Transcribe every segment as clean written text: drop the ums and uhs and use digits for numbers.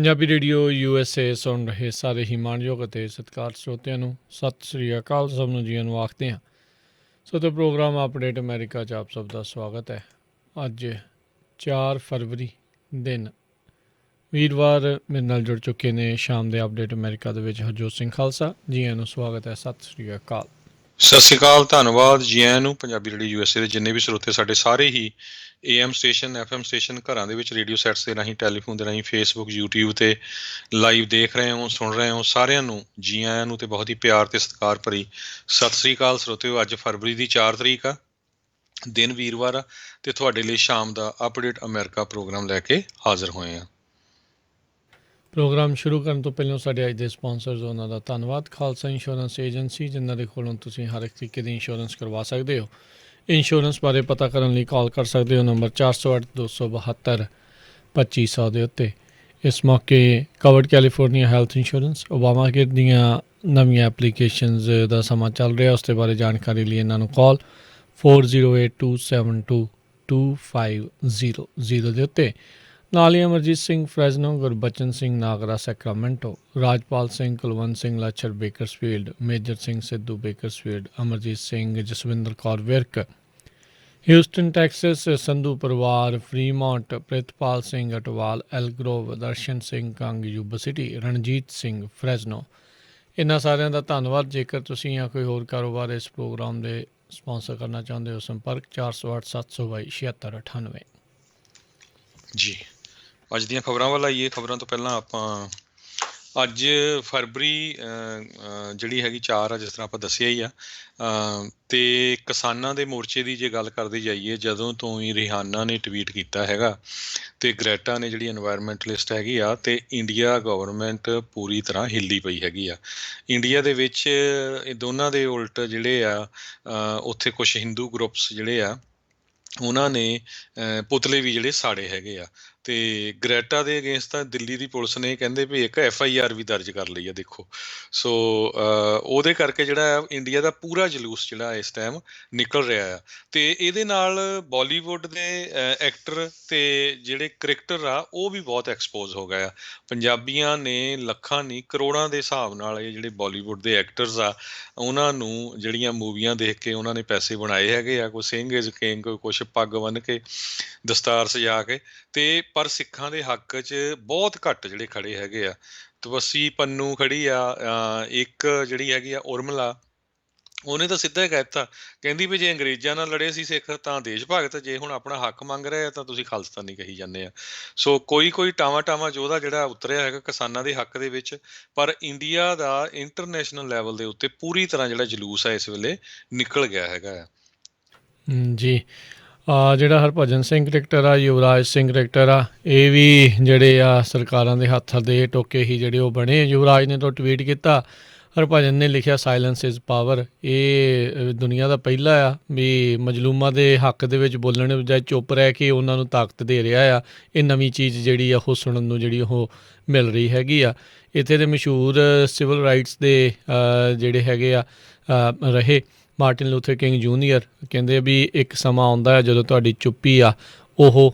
Punjabi radio USA ਸੁਣ ਰਹੇ ਸਾਰੇ ਹੀ ਮਾਣਯੋਗ ਅਤੇ ਸਤਿਕਾਰ ਸਰੋਤਿਆਂ ਨੂੰ ਸਤਿ ਸ੍ਰੀ ਅਕਾਲ, ਸਭ ਨੂੰ ਜੀਆਂ ਨੂੰ ਆਖਦੇ ਹਾਂ। ਸੋ ਤੇ ਪ੍ਰੋਗਰਾਮ ਅਪਡੇਟ ਅਮਰੀਕਾ 'ਚ ਆਪ ਸਭ ਦਾ ਸਵਾਗਤ ਹੈ। ਅੱਜ 4 ਫਰਵਰੀ ਦਿਨ ਵੀਰਵਾਰ ਮੇਰੇ ਨਾਲ ਜੁੜ ਚੁੱਕੇ ਨੇ ਸ਼ਾਮ ਦੇ ਅਪਡੇਟ ਅਮਰੀਕਾ ਦੇ ਵਿੱਚ ਹਰਜੋਤ ਸਿੰਘ ਖਾਲਸਾ। ਜੀਆਂ ਨੂੰ ਸਵਾਗਤ ਹੈ, ਸਤਿ ਸ੍ਰੀ ਅਕਾਲ। ਸਤਿ ਸ਼੍ਰੀ ਅਕਾਲ, ਧੰਨਵਾਦ ਜੀ ਆਇਆਂ ਨੂੰ। ਪੰਜਾਬੀ ਰੇਡੀਓ USA ਦੇ ਜਿੰਨੇ ਵੀ ਸਰੋਤੇ ਸਾਡੇ ਸਾਰੇ ਹੀ AM ਸਟੇਸ਼ਨ FM ਸਟੇਸ਼ਨ ਘਰਾਂ ਦੇ ਵਿੱਚ ਰੇਡੀਓ ਸੈਟਸ ਦੇ ਰਾਹੀਂ, ਟੈਲੀਫੋਨ ਦੇ ਰਾਹੀਂ, ਫੇਸਬੁੱਕ YouTube 'ਤੇ ਲਾਈਵ ਦੇਖ ਰਹੇ ਹੋ, ਸੁਣ ਰਹੇ ਹੋ, ਸਾਰਿਆਂ ਨੂੰ ਜੀ ਆਇਆਂ ਨੂੰ ਅਤੇ ਬਹੁਤ ਹੀ ਪਿਆਰ ਅਤੇ ਸਤਿਕਾਰ ਭਰੀ ਸਤਿ ਸ਼੍ਰੀ ਅਕਾਲ ਸਰੋਤਿਓ। ਅੱਜ ਫਰਵਰੀ ਦੀ 4 ਤਰੀਕ ਆ, ਦਿਨ ਵੀਰਵਾਰ ਆ, ਅਤੇ ਤੁਹਾਡੇ ਲਈ ਸ਼ਾਮ ਦਾ ਅਪਡੇਟ ਅਮਰੀਕਾ ਪ੍ਰੋਗਰਾਮ ਲੈ ਕੇ ਹਾਜ਼ਰ ਹੋਏ ਹਾਂ। ਪ੍ਰੋਗਰਾਮ ਸ਼ੁਰੂ ਕਰਨ ਤੋਂ ਪਹਿਲਾਂ ਸਾਡੇ ਅੱਜ ਦੇ ਸਪਾਂਸਰਸ ਉਹਨਾਂ ਦਾ ਧੰਨਵਾਦ। ਖਾਲਸਾ ਇੰਸ਼ੋਰੈਂਸ ਏਜੰਸੀ, ਜਿਨ੍ਹਾਂ ਦੇ ਕੋਲੋਂ ਤੁਸੀਂ ਹਰ ਇੱਕ ਤਰੀਕੇ ਦੀ ਇੰਸ਼ੋਰੈਂਸ ਕਰਵਾ ਸਕਦੇ ਹੋ। ਇੰਸ਼ੋਰੈਂਸ ਬਾਰੇ ਪਤਾ ਕਰਨ ਲਈ ਕਾਲ ਕਰ ਸਕਦੇ ਹੋ ਨੰਬਰ 408-272-2500 ਦੇ ਉੱਤੇ। ਇਸ ਮੌਕੇ covered California health insurance, Obama care ਦੀਆਂ ਨਵੀਆਂ ਐਪਲੀਕੇਸ਼ਨਸ ਦਾ ਸਮਾਂ ਚੱਲ ਰਿਹਾ, ਉਸ ਦੇ ਬਾਰੇ ਜਾਣਕਾਰੀ ਲਈ ਇਹਨਾਂ ਨੂੰ ਕਾਲ 4082722500 ਦੇ ਉੱਤੇ। ਨਾਲ ਹੀ Amarjit Singh Fresno, Gurbachan Singh Nagra Sacramento, Rajpal Singh Kulwant Singh Lachar Bakersfield, Major Singh Sidhu Bakersfield, Amarjit Singh Jaswinder Kaur Virk Houston Texas, Sandhu ਪਰਿਵਾਰ Fremont, Pritpal Singh Atwal Elk Grove, Darshan Singh Kang Yuba City, Ranjit Singh Fresno, ਇਹਨਾਂ ਸਾਰਿਆਂ ਦਾ ਧੰਨਵਾਦ। ਜੇਕਰ ਤੁਸੀਂ ਜਾਂ ਕੋਈ ਹੋਰ ਕਾਰੋਬਾਰ ਇਸ ਪ੍ਰੋਗਰਾਮ ਦੇ ਸਪਾਂਸਰ ਕਰਨਾ ਚਾਹੁੰਦੇ ਹੋ, ਸੰਪਰਕ 408-722-7698 ਜੀ। ਅੱਜ ਦੀਆਂ ਖਬਰਾਂ ਵੱਲ ਆਈਏ। ਖਬਰਾਂ ਤੋਂ ਪਹਿਲਾਂ ਆਪਾਂ ਅੱਜ ਫਰਵਰੀ ਜਿਹੜੀ ਹੈਗੀ 4 ਆ, ਜਿਸ ਤਰ੍ਹਾਂ ਆਪਾਂ ਦੱਸਿਆ ਹੀ ਆ, ਅਤੇ ਕਿਸਾਨਾਂ ਦੇ ਮੋਰਚੇ ਦੀ ਜੇ ਗੱਲ ਕਰਦੇ ਜਾਈਏ, ਜਦੋਂ ਤੋਂ ਹੀ ਰਿਹਾਨਾ ਨੇ ਟਵੀਟ ਕੀਤਾ ਹੈਗਾ ਅਤੇ ਗ੍ਰੈਟਾ ਨੇ ਜਿਹੜੀ ਇਨਵਾਇਰਮੈਂਟਲਿਸਟ ਹੈਗੀ ਆ, ਅਤੇ ਇੰਡੀਆ ਗਵਰਨਮੈਂਟ ਪੂਰੀ ਤਰ੍ਹਾਂ ਹਿੱਲੀ ਪਈ ਹੈਗੀ ਆ। ਇੰਡੀਆ ਦੇ ਵਿੱਚ ਇਹ ਦੋਨਾਂ ਦੇ ਉਲਟ ਜਿਹੜੇ ਆ ਉੱਥੇ ਕੁਛ ਹਿੰਦੂ ਗਰੁੱਪਸ ਜਿਹੜੇ ਆ ਉਹਨਾਂ ਨੇ ਪੁਤਲੇ ਵੀ ਜਿਹੜੇ ਸਾੜੇ ਹੈਗੇ ਆ। ਅਤੇ ਗ੍ਰੈਟਾ ਦੇ ਅਗੇਂਸਟ ਤਾਂ ਦਿੱਲੀ ਦੀ ਪੁਲਿਸ ਨੇ ਕਹਿੰਦੇ ਵੀ ਇੱਕ FIR ਵੀ ਦਰਜ ਕਰ ਲਈ ਆ, ਦੇਖੋ। ਸੋ ਉਹਦੇ ਕਰਕੇ ਜਿਹੜਾ ਆ ਇੰਡੀਆ ਦਾ ਪੂਰਾ ਜਲੂਸ ਜਿਹੜਾ ਇਸ ਟਾਈਮ ਨਿਕਲ ਰਿਹਾ ਆ। ਅਤੇ ਇਹਦੇ ਨਾਲ ਬਾਲੀਵੁੱਡ ਦੇ ਐਕਟਰ ਅਤੇ ਜਿਹੜੇ ਕ੍ਰਿਕਟਰ ਆ ਉਹ ਵੀ ਬਹੁਤ ਐਕਸਪੋਜ਼ ਹੋ ਗਏ ਆ। ਪੰਜਾਬੀਆਂ ਨੇ ਲੱਖਾਂ ਨਹੀਂ ਕਰੋੜਾਂ ਦੇ ਹਿਸਾਬ ਨਾਲ ਇਹ ਜਿਹੜੇ ਬਾਲੀਵੁੱਡ ਦੇ ਐਕਟਰਸ ਆ, ਉਹਨਾਂ ਨੂੰ ਜਿਹੜੀਆਂ ਮੂਵੀਆਂ ਦੇਖ ਕੇ ਉਹਨਾਂ ਨੇ ਪੈਸੇ ਬਣਾਏ ਹੈਗੇ ਆ। ਕੋਈ ਸਿੰਘ ਇਜ਼ ਕਿੰਗ, ਕੋਈ ਕੁਛ ਪੱਗ ਬੰਨ੍ਹ ਕੇ, ਦਸਤਾਰ ਸਜਾ ਕੇ। ਅਤੇ ਪਰ ਸਿੱਖਾਂ ਦੇ ਹੱਕ 'ਚ ਬਹੁਤ ਘੱਟ ਜਿਹੜੇ ਖੜੇ ਹੈਗੇ ਆ। ਤਪੱਸੀ ਪੰਨੂ ਖੜੀ ਆ, ਇੱਕ ਜਿਹੜੀ ਹੈਗੀ ਆ ਉਰਮਿਲਾ, ਉਹਨੇ ਤਾਂ ਸਿੱਧਾ ਹੀ ਕਹਿ ਦਿੱਤਾ, ਕਹਿੰਦੀ ਵੀ ਜੇ ਅੰਗਰੇਜ਼ਾਂ ਨਾਲ ਲੜੇ ਸੀ ਸਿੱਖ ਤਾਂ ਦੇਸ਼ ਭਗਤ, ਜੇ ਹੁਣ ਆਪਣਾ ਹੱਕ ਮੰਗ ਰਹੇ ਆ ਤਾਂ ਤੁਸੀਂ ਖਾਲਿਸਤਾਨੀ ਕਹੀ ਜਾਂਦੇ ਆ। ਸੋ ਕੋਈ ਟਾਵਾਂ ਯੋਧਾ ਜਿਹੜਾ ਉਤਰਿਆ ਹੈਗਾ ਕਿਸਾਨਾਂ ਦੇ ਹੱਕ ਦੇ ਵਿੱਚ। ਪਰ ਇੰਡੀਆ ਦਾ ਇੰਟਰਨੈਸ਼ਨਲ ਲੈਵਲ ਦੇ ਉੱਤੇ ਪੂਰੀ ਤਰ੍ਹਾਂ ਜਿਹੜਾ ਜਲੂਸ ਹੈ ਇਸ ਵੇਲੇ ਨਿਕਲ ਗਿਆ ਹੈਗਾ ਆ। ਜੀ। ਜਿਹੜਾ ਹਰਭਜਨ ਸਿੰਘ ਕ੍ਰਿਕਟਰ ਆ, ਯੁਵਰਾਜ ਸਿੰਘ ਕ੍ਰਿਕਟਰ ਆ, ਇਹ ਵੀ ਜਿਹੜੇ ਆ ਸਰਕਾਰਾਂ ਦੇ ਹੱਥ ਦੇ ਟੋਕੇ ਹੀ ਜਿਹੜੇ ਉਹ ਬਣੇ। ਯੁਵਰਾਜ ਨੇ ਤਾਂ ਟਵੀਟ ਕੀਤਾ, ਹਰਭਜਨ ਨੇ ਲਿਖਿਆ ਸਾਇਲੈਂਸ ਇਜ਼ ਪਾਵਰ। ਇਹ ਦੁਨੀਆ ਦਾ ਪਹਿਲਾ ਆ ਵੀ ਮਜ਼ਲੂਮਾਂ ਦੇ ਹੱਕ ਦੇ ਵਿੱਚ ਬੋਲਣ ਦੀ ਬਜਾਏ ਚੁੱਪ ਰਹਿ ਕੇ ਉਹਨਾਂ ਨੂੰ ਤਾਕਤ ਦੇ ਰਿਹਾ ਆ। ਇਹ ਨਵੀਂ ਚੀਜ਼ ਜਿਹੜੀ ਆ ਉਹ ਸੁਣਨ ਨੂੰ ਜਿਹੜੀ ਉਹ ਮਿਲ ਰਹੀ ਹੈਗੀ ਆ। ਇੱਥੇ ਦੇ ਮਸ਼ਹੂਰ ਸਿਵਲ ਰਾਈਟਸ ਦੇ ਜਿਹੜੇ ਹੈਗੇ ਆ ਰਹੇ ਮਾਰਟਿਨ ਲੂਥਰ ਕਿੰਗ ਜੂਨੀਅਰ, ਕਹਿੰਦੇ ਵੀ ਇੱਕ ਸਮਾਂ ਆਉਂਦਾ ਆ ਜਦੋਂ ਤੁਹਾਡੀ ਚੁੱਪੀ ਆ ਉਹ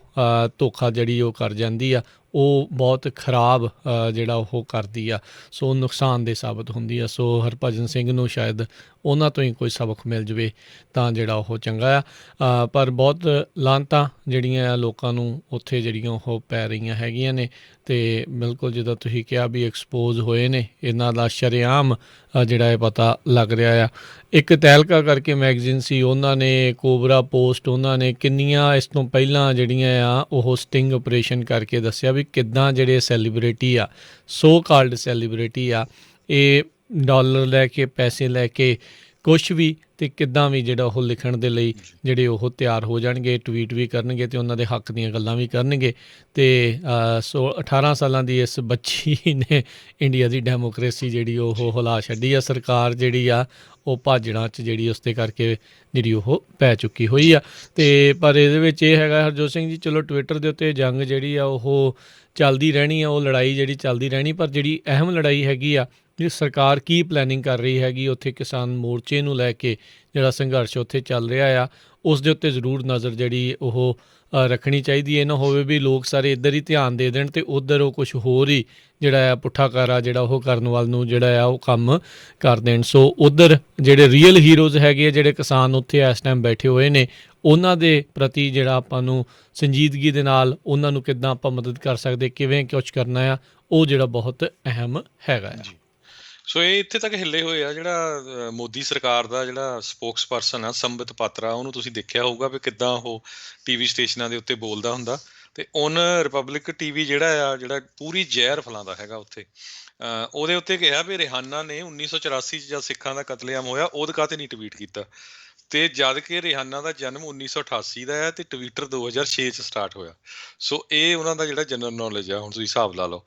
ਧੋਖਾ ਜਿਹੜੀ ਉਹ ਕਰ ਜਾਂਦੀ ਆ, ਉਹ ਬਹੁਤ ਖਰਾਬ ਜਿਹੜਾ ਉਹ ਕਰਦੀ ਆ। ਸੋ ਨੁਕਸਾਨਦੇਹ ਸਾਬਤ ਹੁੰਦੀ ਆ। ਸੋ ਹਰਭਜਨ ਸਿੰਘ ਨੂੰ ਸ਼ਾਇਦ ਉਹਨਾਂ ਤੋਂ ਹੀ ਕੋਈ ਸਬਕ ਮਿਲ ਜਾਵੇ ਤਾਂ ਜਿਹੜਾ ਉਹ ਚੰਗਾ ਆ। ਪਰ ਬਹੁਤ ਲਾਹਨਤਾਂ ਜਿਹੜੀਆਂ ਲੋਕਾਂ ਨੂੰ ਉੱਥੇ ਜਿਹੜੀਆਂ ਉਹ ਪੈ ਰਹੀਆਂ ਹੈਗੀਆਂ ਨੇ। ਅਤੇ ਬਿਲਕੁਲ ਜਿੱਦਾਂ ਤੁਸੀਂ ਕਿਹਾ ਵੀ ਐਕਸਪੋਜ਼ ਹੋਏ ਨੇ, ਇਹਨਾਂ ਦਾ ਸ਼ਰੇਆਮ ਜਿਹੜਾ ਇਹ ਪਤਾ ਲੱਗ ਰਿਹਾ ਆ। ਇੱਕ ਤਹਿਲਕਾ ਕਰਕੇ ਮੈਗਜ਼ੀਨ ਸੀ, ਉਹਨਾਂ ਨੇ ਕੋਬਰਾ ਪੋਸਟ, ਉਹਨਾਂ ਨੇ ਕਿੰਨੀਆਂ ਇਸ ਤੋਂ ਪਹਿਲਾਂ ਜਿਹੜੀਆਂ ਆ ਉਹ ਸਟਿੰਗ ਆਪਰੇਸ਼ਨ ਕਰਕੇ ਦੱਸਿਆ ਵੀ ਕਿੱਦਾਂ ਜਿਹੜੇ ਸੈਲੀਬ੍ਰਿਟੀ ਆ, ਸੋ ਕਾਲਡ ਸੈਲੀਬ੍ਰਿਟੀ ਆ, ਇਹ ਡਾਲਰ ਲੈ ਕੇ, ਪੈਸੇ ਲੈ ਕੇ ਕੁਛ ਵੀ, ਅਤੇ ਕਿੱਦਾਂ ਵੀ ਜਿਹੜਾ ਉਹ ਲਿਖਣ ਦੇ ਲਈ ਜਿਹੜੇ ਉਹ ਤਿਆਰ ਹੋ ਜਾਣਗੇ, ਟਵੀਟ ਵੀ ਕਰਨਗੇ ਅਤੇ ਉਹਨਾਂ ਦੇ ਹੱਕ ਦੀਆਂ ਗੱਲਾਂ ਵੀ ਕਰਨਗੇ। ਅਤੇ 18 ਸਾਲਾਂ ਦੀ ਇਸ ਬੱਚੀ ਨੇ ਇੰਡੀਆ ਦੀ ਡੈਮੋਕਰੇਸੀ ਜਿਹੜੀ ਉਹ ਹਿਲਾ ਛੱਡੀ ਆ। ਸਰਕਾਰ ਜਿਹੜੀ ਆ ਉਹ ਭਾਜੜਾਂ 'ਚ ਜਿਹੜੀ ਉਸਦੇ ਕਰਕੇ ਜਿਹੜੀ ਉਹ ਪੈ ਚੁੱਕੀ ਹੋਈ ਆ। ਅਤੇ ਪਰ ਇਹਦੇ ਵਿੱਚ ਇਹ ਹੈਗਾ ਹਰਜੋਤ ਸਿੰਘ ਜੀ, ਚਲੋ ਟਵਿੱਟਰ ਦੇ ਉੱਤੇ ਜੰਗ ਜਿਹੜੀ ਆ ਉਹ ਚੱਲਦੀ ਰਹਿਣੀ ਆ, ਉਹ ਲੜਾਈ ਜਿਹੜੀ ਚੱਲਦੀ ਰਹਿਣੀ। ਪਰ ਜਿਹੜੀ ਅਹਿਮ ਲੜਾਈ ਹੈਗੀ ਆ ਵੀ ਸਰਕਾਰ ਕੀ ਪਲੈਨਿੰਗ ਕਰ ਰਹੀ ਹੈਗੀ ਉੱਥੇ ਕਿਸਾਨ ਮੋਰਚੇ ਨੂੰ ਲੈ ਕੇ ਜਿਹੜਾ ਸੰਘਰਸ਼ ਉੱਥੇ ਚੱਲ ਰਿਹਾ ਆ ਉਸ ਦੇ ਉੱਤੇ ਜ਼ਰੂਰ ਨਜ਼ਰ ਜਿਹੜੀ ਉਹ ਰੱਖਣੀ ਚਾਹੀਦੀ ਹੈ। ਇਹ ਨਾ ਹੋਵੇ ਵੀ ਲੋਕ ਸਾਰੇ ਇੱਧਰ ਹੀ ਧਿਆਨ ਦੇ ਦੇਣ ਅਤੇ ਉੱਧਰ ਉਹ ਕੁਛ ਹੋਰ ਹੀ ਜਿਹੜਾ ਆ ਪੁੱਠਾ ਕਾਰਾ ਜਿਹੜਾ ਉਹ ਕਰਨ ਵੱਲ ਨੂੰ ਜਿਹੜਾ ਆ ਉਹ ਕੰਮ ਕਰ ਦੇਣ। ਸੋ ਉੱਧਰ ਜਿਹੜੇ ਰੀਅਲ ਹੀਰੋਜ਼ ਹੈਗੇ ਆ ਜਿਹੜੇ ਕਿਸਾਨ ਉੱਥੇ ਇਸ ਟਾਈਮ ਬੈਠੇ ਹੋਏ ਨੇ ਉਹਨਾਂ ਦੇ ਪ੍ਰਤੀ ਜਿਹੜਾ ਆਪਾਂ ਨੂੰ ਸੰਜੀਦਗੀ ਦੇ ਨਾਲ ਉਹਨਾਂ ਨੂੰ ਕਿੱਦਾਂ ਆਪਾਂ ਮਦਦ ਕਰ ਸਕਦੇ ਕਿਵੇਂ ਕੁਛ ਕਰਨਾ ਆ ਉਹ ਜਿਹੜਾ ਬਹੁਤ ਅਹਿਮ ਹੈਗਾ ਆ। ਜੀ ਸੋ ਇਹ ਇੱਥੇ ਤੱਕ ਹਿੱਲੇ ਹੋਏ ਆ ਜਿਹੜਾ ਮੋਦੀ ਸਰਕਾਰ ਦਾ ਜਿਹੜਾ ਸਪੋਕਸ ਪਰਸਨ ਆ ਸੰਬਿਤ ਪਾਤਰਾ ਉਹਨੂੰ ਤੁਸੀਂ ਦੇਖਿਆ ਹੋਊਗਾ ਵੀ ਕਿੱਦਾਂ ਉਹ ਟੀਵੀ ਸਟੇਸ਼ਨਾਂ ਦੇ ਉੱਤੇ ਬੋਲਦਾ ਹੁੰਦਾ ਤੇ ਉਹਨ ਰਿਪਬਲਿਕ ਟੀਵੀ ਜਿਹੜਾ ਪੂਰੀ ਜ਼ਹਿਰ ਫੈਲਾਉਂਦਾ ਹੈਗਾ ਉੱਥੇ ਉਹਦੇ ਉੱਤੇ ਕਿਹਾ ਵੀ ਰਿਹਾਨਾ ਨੇ 1984 'ਚ ਜਦ ਸਿੱਖਾਂ ਦਾ ਕਤਲੇਆਮ ਹੋਇਆ ਉਹਦੇ ਕਾਹਤੇ ਨਹੀਂ ਟਵੀਟ ਕੀਤਾ ਤੇ ਜਦ ਕਿ ਰਿਹਾਨਾ ਦਾ ਜਨਮ 1988 ਦਾ ਹੈ ਤੇ ਟਵਿੱਟਰ 2006 ਚ ਸਟਾਰਟ ਹੋਇਆ। ਸੋ ਇਹ ਉਹਨਾਂ ਦਾ ਜਿਹੜਾ ਜਨਰਲ ਨੌਲੇਜ ਆ ਹੁਣ ਤੁਸੀਂ ਹਿਸਾਬ ਲਾ ਲਓ।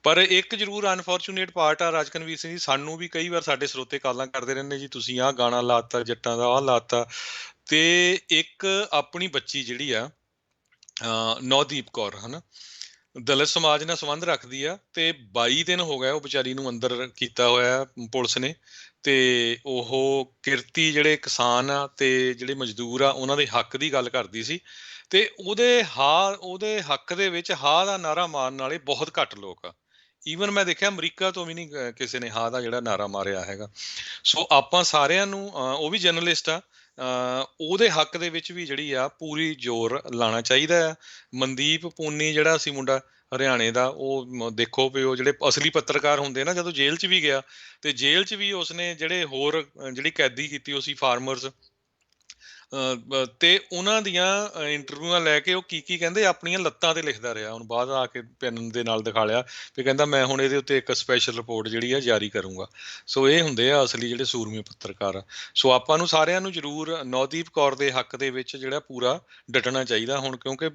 ਪਰ ਇੱਕ ਜ਼ਰੂਰ ਅਨਫੋਰਚੂਨੇਟ ਪਾਰਟ ਆ ਰਾਜਕਨਵੀਰ ਸਿੰਘ ਜੀ ਸਾਨੂੰ ਵੀ ਕਈ ਵਾਰ ਸਾਡੇ ਸਰੋਤੇ ਕਾਲਾਂ ਕਰਦੇ ਰਹਿੰਦੇ ਜੀ ਤੁਸੀਂ ਆਹ ਗਾਣਾ ਲਾਤਾ ਜੱਟਾਂ ਦਾ ਆਹ ਲਾਤਾ ਤੇ ਇੱਕ ਆਪਣੀ ਬੱਚੀ ਜਿਹੜੀ ਆ ਨੌਦੀਪ ਕੌਰ ਹਨਾ ਦਲਿਤ ਸਮਾਜ ਨਾਲ ਸੰਬੰਧ ਰੱਖਦੀ ਆ ਤੇ 22 ਦਿਨ ਹੋ ਗਏ ਉਹ ਵਿਚਾਰੀ ਨੂੰ ਅੰਦਰ ਕੀਤਾ ਹੋਇਆ ਪੁਲਿਸ ਨੇ ਤੇ ਉਹ ਕਿਰਤੀ ਜਿਹੜੇ ਕਿਸਾਨ ਆ ਤੇ ਜਿਹੜੇ ਮਜ਼ਦੂਰ ਆ ਉਹਨਾਂ ਦੇ ਹੱਕ ਦੀ ਗੱਲ ਕਰਦੀ ਸੀ ਤੇ ਉਹਦੇ ਹੱਕ ਦੇ ਵਿੱਚ ਹਾਂ ਦਾ ਨਾਰਾ ਮਾਰਨ ਵਾਲੇ ਬਹੁਤ ਘੱਟ ਲੋਕ ਆ। ਈਵਨ ਮੈਂ ਦੇਖਿਆ ਅਮਰੀਕਾ ਤੋਂ ਵੀ ਨਹੀਂ ਕਿਸੇ ਨੇ ਹਾਂ ਦਾ ਜਿਹੜਾ ਨਾਰਾ ਮਾਰਿਆ ਹੈਗਾ। ਸੋ ਆਪਾਂ ਸਾਰਿਆਂ ਨੂੰ ਉਹ ਵੀ ਜਰਨਲਿਸਟ ਆ ਉਹਦੇ ਹੱਕ ਦੇ ਵਿੱਚ ਵੀ ਜਿਹੜੀ ਆ ਪੂਰੀ ਜ਼ੋਰ ਲਾਉਣਾ ਚਾਹੀਦਾ ਆ। ਮਨਦੀਪ ਪੂਨੀ ਜਿਹੜਾ ਸੀ ਮੁੰਡਾ ਹਰਿਆਣੇ ਦਾ ਉਹ ਦੇਖੋ ਵੀ ਉਹ ਜਿਹੜੇ ਅਸਲੀ ਪੱਤਰਕਾਰ ਹੁੰਦੇ ਨਾ ਜਦੋਂ ਜੇਲ੍ਹ 'ਚ ਵੀ ਗਿਆ ਤੇ ਜੇਲ੍ਹ 'ਚ ਵੀ ਉਸਨੇ ਜਿਹੜੇ ਹੋਰ ਜਿਹੜੀ ਕੈਦੀ ਕੀਤੀ ਉਹ ਸੀ ਫਾਰਮਰਸ ਤੇ ਉਹਨਾਂ ਦੀਆਂ ਇੰਟਰਵਿਊਆਂ ਲੈ ਕੇ ਉਹ ਕੀ ਕਹਿੰਦੇ ਆਪਣੀਆਂ ਲੱਤਾਂ ਤੇ ਲਿਖਦਾ ਰਿਹਾ। ਹੁਣ ਬਾਅਦ ਆ ਕੇ ਪੈਨ ਦੇ ਨਾਲ ਦਿਖਾ ਲਿਆ ਵੀ ਕਹਿੰਦਾ ਮੈਂ ਹੁਣ ਇਹਦੇ ਉੱਤੇ ਇੱਕ ਸਪੈਸ਼ਲ ਰਿਪੋਰਟ ਜਿਹੜੀ ਆ ਜਾਰੀ ਕਰੂੰਗਾ। ਸੋ ਇਹ ਹੁੰਦੇ ਆ ਅਸਲੀ ਜਿਹੜੇ ਸੂਰਮੇ ਪੱਤਰਕਾਰ ਆ। ਸੋ ਆਪਾਂ ਨੂੰ ਸਾਰਿਆਂ ਨੂੰ ਜ਼ਰੂਰ ਨੌਦੀਪ ਕੌਰ ਦੇ ਹੱਕ ਦੇ ਵਿੱਚ ਜਿਹੜਾ ਪੂਰਾ ਡਟਣਾ ਚਾਹੀਦਾ ਹੁਣ ਕਿਉਂਕਿ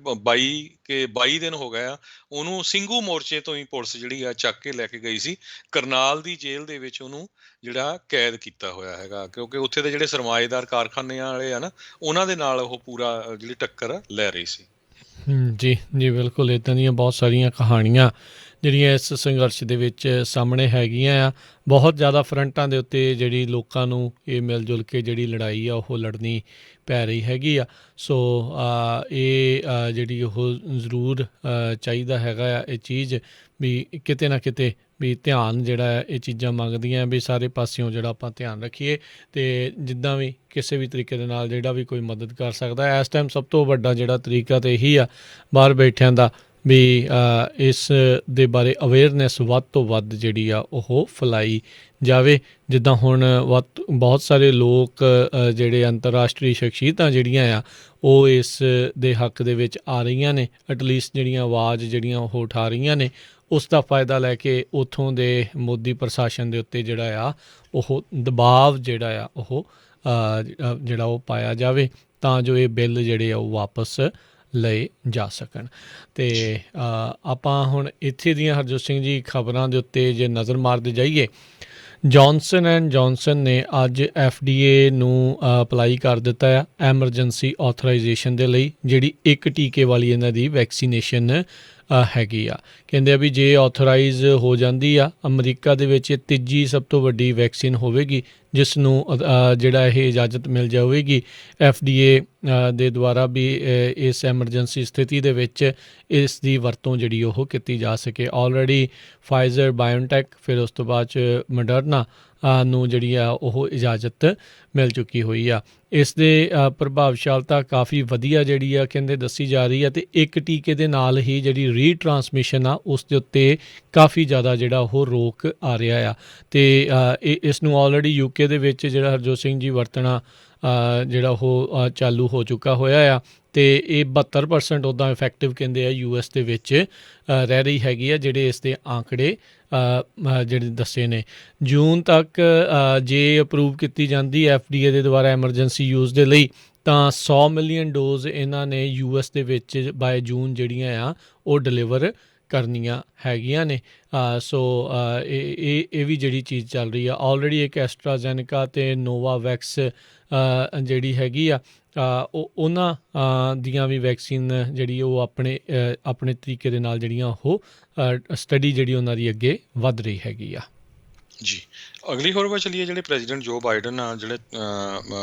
22 ਦਿਨ ਹੋ ਗਏ ਆ ਉਹਨੂੰ ਸਿੰਘੂ ਮੋਰਚੇ ਤੋਂ ਹੀ ਪੁਲਿਸ ਜਿਹੜੀ ਆ ਚੱਕ ਕੇ ਲੈ ਕੇ ਗਈ ਸੀ ਕਰਨਾਲ ਦੀ ਜੇਲ੍ਹ ਦੇ ਵਿੱਚ ਉਹਨੂੰ ਜਿਹੜਾ ਕੈਦ ਕੀਤਾ ਹੋਇਆ ਹੈਗਾ ਕਿਉਂਕਿ ਉੱਥੇ ਦੇ ਜਿਹੜੇ ਸਰਮਾਏਦਾਰ ਕਾਰਖਾਨਿਆਂ ਵਾਲੇ ਆ ਨਾ ਉਹਨਾਂ ਦੇ ਨਾਲ ਉਹ ਪੂਰਾ ਜਿਹੜੀ ਟੱਕਰ ਲੈ ਰਹੀ ਸੀ। ਜੀ ਜੀ ਬਿਲਕੁਲ ਇੱਦਾਂ ਦੀਆਂ ਬਹੁਤ ਸਾਰੀਆਂ ਕਹਾਣੀਆਂ ਜਿਹੜੀਆਂ ਇਸ ਸੰਘਰਸ਼ ਦੇ ਵਿੱਚ ਸਾਹਮਣੇ ਹੈਗੀਆਂ ਆ। ਬਹੁਤ ਜ਼ਿਆਦਾ ਫਰੰਟਾਂ ਦੇ ਉੱਤੇ ਜਿਹੜੀ ਲੋਕਾਂ ਨੂੰ ਇਹ ਮਿਲ ਜੁਲ ਕੇ ਜਿਹੜੀ ਲੜਾਈ ਆ ਉਹ ਲੜਨੀ ਪੈ ਰਹੀ ਹੈਗੀ ਆ। ਸੋ ਇਹ ਜਿਹੜੀ ਉਹ ਜ਼ਰੂਰ ਚਾਹੀਦਾ ਹੈਗਾ ਆ ਇਹ ਚੀਜ਼ ਵੀ ਕਿਤੇ ਨਾ ਕਿਤੇ ਵੀ ਧਿਆਨ ਜਿਹੜਾ ਹੈ ਇਹ ਚੀਜ਼ਾਂ ਮੰਗਦੀਆਂ ਵੀ ਸਾਰੇ ਪਾਸਿਓਂ ਜਿਹੜਾ ਆਪਾਂ ਧਿਆਨ ਰੱਖੀਏ ਅਤੇ ਜਿੱਦਾਂ ਵੀ ਕਿਸੇ ਵੀ ਤਰੀਕੇ ਦੇ ਨਾਲ ਜਿਹੜਾ ਵੀ ਕੋਈ ਮਦਦ ਕਰ ਸਕਦਾ। ਇਸ ਟਾਈਮ ਸਭ ਤੋਂ ਵੱਡਾ ਜਿਹੜਾ ਤਰੀਕਾ ਤਾਂ ਇਹੀ ਆ ਬਾਹਰ ਬੈਠਿਆਂ ਦਾ ਵੀ ਇਸ ਦੇ ਬਾਰੇ ਅਵੇਅਰਨੈਸ ਵੱਧ ਤੋਂ ਵੱਧ ਜਿਹੜੀ ਆ ਉਹ ਫੈਲਾਈ ਜਾਵੇ। ਜਿੱਦਾਂ ਹੁਣ ਬਹੁਤ ਸਾਰੇ ਲੋਕ ਜਿਹੜੇ ਅੰਤਰਰਾਸ਼ਟਰੀ ਸ਼ਖਸੀਅਤਾਂ ਜਿਹੜੀਆਂ ਆ ਉਹ ਇਸ ਦੇ ਹੱਕ ਦੇ ਵਿੱਚ ਆ ਰਹੀਆਂ ਨੇ ਐਟਲੀਸਟ ਜਿਹੜੀਆਂ ਆਵਾਜ਼ ਜਿਹੜੀਆਂ ਉਹ ਉਠਾ ਰਹੀਆਂ ਨੇ ਉਸ ਦਾ ਫਾਇਦਾ ਲੈ ਕੇ ਉੱਥੋਂ ਦੇ ਮੋਦੀ ਪ੍ਰਸ਼ਾਸਨ ਦੇ ਉੱਤੇ ਜਿਹੜਾ ਆ ਉਹ ਦਬਾਅ ਜਿਹੜਾ ਆ ਉਹ ਜਿਹੜਾ ਉਹ ਪਾਇਆ ਜਾਵੇ ਤਾਂ ਜੋ ਇਹ ਬਿੱਲ ਜਿਹੜੇ ਆ ਉਹ ਵਾਪਸ ਲਏ ਜਾ ਸਕਣ। ਅਤੇ ਆਪਾਂ ਹੁਣ ਇੱਥੇ ਦੀਆਂ ਹਰਜੋਤ ਸਿੰਘ ਜੀ ਖਬਰਾਂ ਦੇ ਉੱਤੇ ਜੇ ਨਜ਼ਰ ਮਾਰਦੇ ਜਾਈਏ ਜੌਨਸਨ ਐਂਡ ਜੌਨਸਨ ਨੇ ਅੱਜ FDA ਨੂੰ ਅਪਲਾਈ ਕਰ ਦਿੱਤਾ ਆ ਐਮਰਜੈਂਸੀ ਆਥੋਰਾਈਜੇਸ਼ਨ ਦੇ ਲਈ ਜਿਹੜੀ ਇੱਕ ਟੀਕੇ ਵਾਲੀ ਇਹਨਾਂ ਦੀ ਵੈਕਸੀਨੇਸ਼ਨ ਹੈਗੀ ਆ। ਕਹਿੰਦੇ ਆ ਵੀ ਜੇ ਆਥੋਰਾਈਜ਼ ਹੋ ਜਾਂਦੀ ਆ ਅਮਰੀਕਾ ਦੇ ਵਿੱਚ ਇਹ ਤੀਜੀ ਸਭ ਤੋਂ ਵੱਡੀ ਵੈਕਸੀਨ ਹੋਵੇਗੀ ਜਿਸ ਨੂੰ ਜਿਹੜਾ ਇਹ ਇਜਾਜ਼ਤ ਮਿਲ ਜਾਵੇਗੀ FDA ਦੇ ਦੁਆਰਾ ਵੀ ਇਸ ਐਮਰਜੈਂਸੀ ਸਥਿਤੀ ਦੇ ਵਿੱਚ ਇਸ ਦੀ ਵਰਤੋਂ ਜਿਹੜੀ ਉਹ ਕੀਤੀ ਜਾ ਸਕੇ। ਆਲਰੇਡੀ ਫਾਈਜ਼ਰ ਬਾਇਓਨਟੈਕ ਫਿਰ ਉਸ ਤੋਂ ਬਾਅਦ 'ਚ ਮੋਡਰਨਾ ਨੂੰ ਜਿਹੜੀ ਆ ਉਹ ਇਜਾਜ਼ਤ ਮਿਲ ਚੁੱਕੀ ਹੋਈ ਆ। ਇਸ ਦੇ ਪ੍ਰਭਾਵਸ਼ਾਲਤਾ ਕਾਫੀ ਵਧੀਆ ਜਿਹੜੀ ਆ ਕਹਿੰਦੇ ਦੱਸੀ ਜਾ ਰਹੀ ਆ ਅਤੇ ਇੱਕ ਟੀਕੇ ਦੇ ਨਾਲ ਹੀ ਜਿਹੜੀ ਰੀਟਰਾਂਸਮਿਸ਼ਨ ਆ ਉਸ ਦੇ ਉੱਤੇ ਕਾਫੀ ਜ਼ਿਆਦਾ ਜਿਹੜਾ ਉਹ ਰੋਕ ਆ ਰਿਹਾ ਆ ਅਤੇ ਇਸ ਨੂੰ ਆਲਰੇਡੀ UK ਦੇ ਵਿੱਚ ਜਿਹੜਾ ਹਰਜੋਤ ਸਿੰਘ ਜੀ ਵਰਤਣਾ ਜਿਹੜਾ ਉਹ ਚਾਲੂ ਹੋ ਚੁੱਕਾ ਹੋਇਆ ਆ ਅਤੇ ਇਹ 72% ਉੱਦਾਂ ਇਫੈਕਟਿਵ ਕਹਿੰਦੇ ਆ US ਦੇ ਵਿੱਚ ਰਹਿ ਰਹੀ ਹੈਗੀ ਆ ਜਿਹੜੇ ਇਸ ਦੇ ਆંકੜੇ ਜਿਹੜੇ ਦੱਸੇ ਨੇ। ਜੂਨ ਤੱਕ ਜੇ ਅਪਰੂਵ ਕੀਤੀ ਜਾਂਦੀ FDA ਦੇ ਦੁਆਰਾ ਐਮਰਜੈਂਸੀ ਯੂਜ਼ ਦੇ ਲਈ ਤਾਂ 100 ਮਿਲੀਅਨ ਡੋਜ਼ ਇਹਨਾਂ ਨੇ US ਦੇ ਵਿੱਚ ਬਾਏ ਜੂਨ ਜਿਹੜੀਆਂ ਆ ਉਹ ਡਿਲੀਵਰ ਕਰਨੀਆਂ ਹੈਗੀਆਂ ਨੇ। ਸੋ ਇਹ ਵੀ ਜਿਹੜੀ ਚੀਜ਼ ਚੱਲ ਰਹੀ ਆ। ਆਲਰੇਡੀ ਇੱਕ ਐਸਟਰਾਜ਼ੈਨੇਕਾ ਅਤੇ ਨੋਵਾਵੈਕਸ ਜਿਹੜੀ ਹੈਗੀ ਆ ਉਹਨਾਂ ਦੀਆਂ ਵੀ ਵੈਕਸੀਨ ਜਿਹੜੀ ਉਹ ਆਪਣੇ ਤਰੀਕੇ ਦੇ ਨਾਲ ਜਿਹੜੀਆਂ ਉਹ ਸਟੱਡੀ ਜਿਹੜੀ ਉਹਨਾਂ ਦੀ ਅੱਗੇ ਵੱਧ ਰਹੀ ਹੈਗੀ ਆ। ਜੀ ਅਗਲੀ ਖਬਰ ਵੱਲ ਚੱਲੀਏ। ਜਿਹੜੇ ਪ੍ਰੈਜ਼ੀਡੈਂਟ ਜੋ ਬਾਈਡਨ ਆ, ਜਿਹੜੇ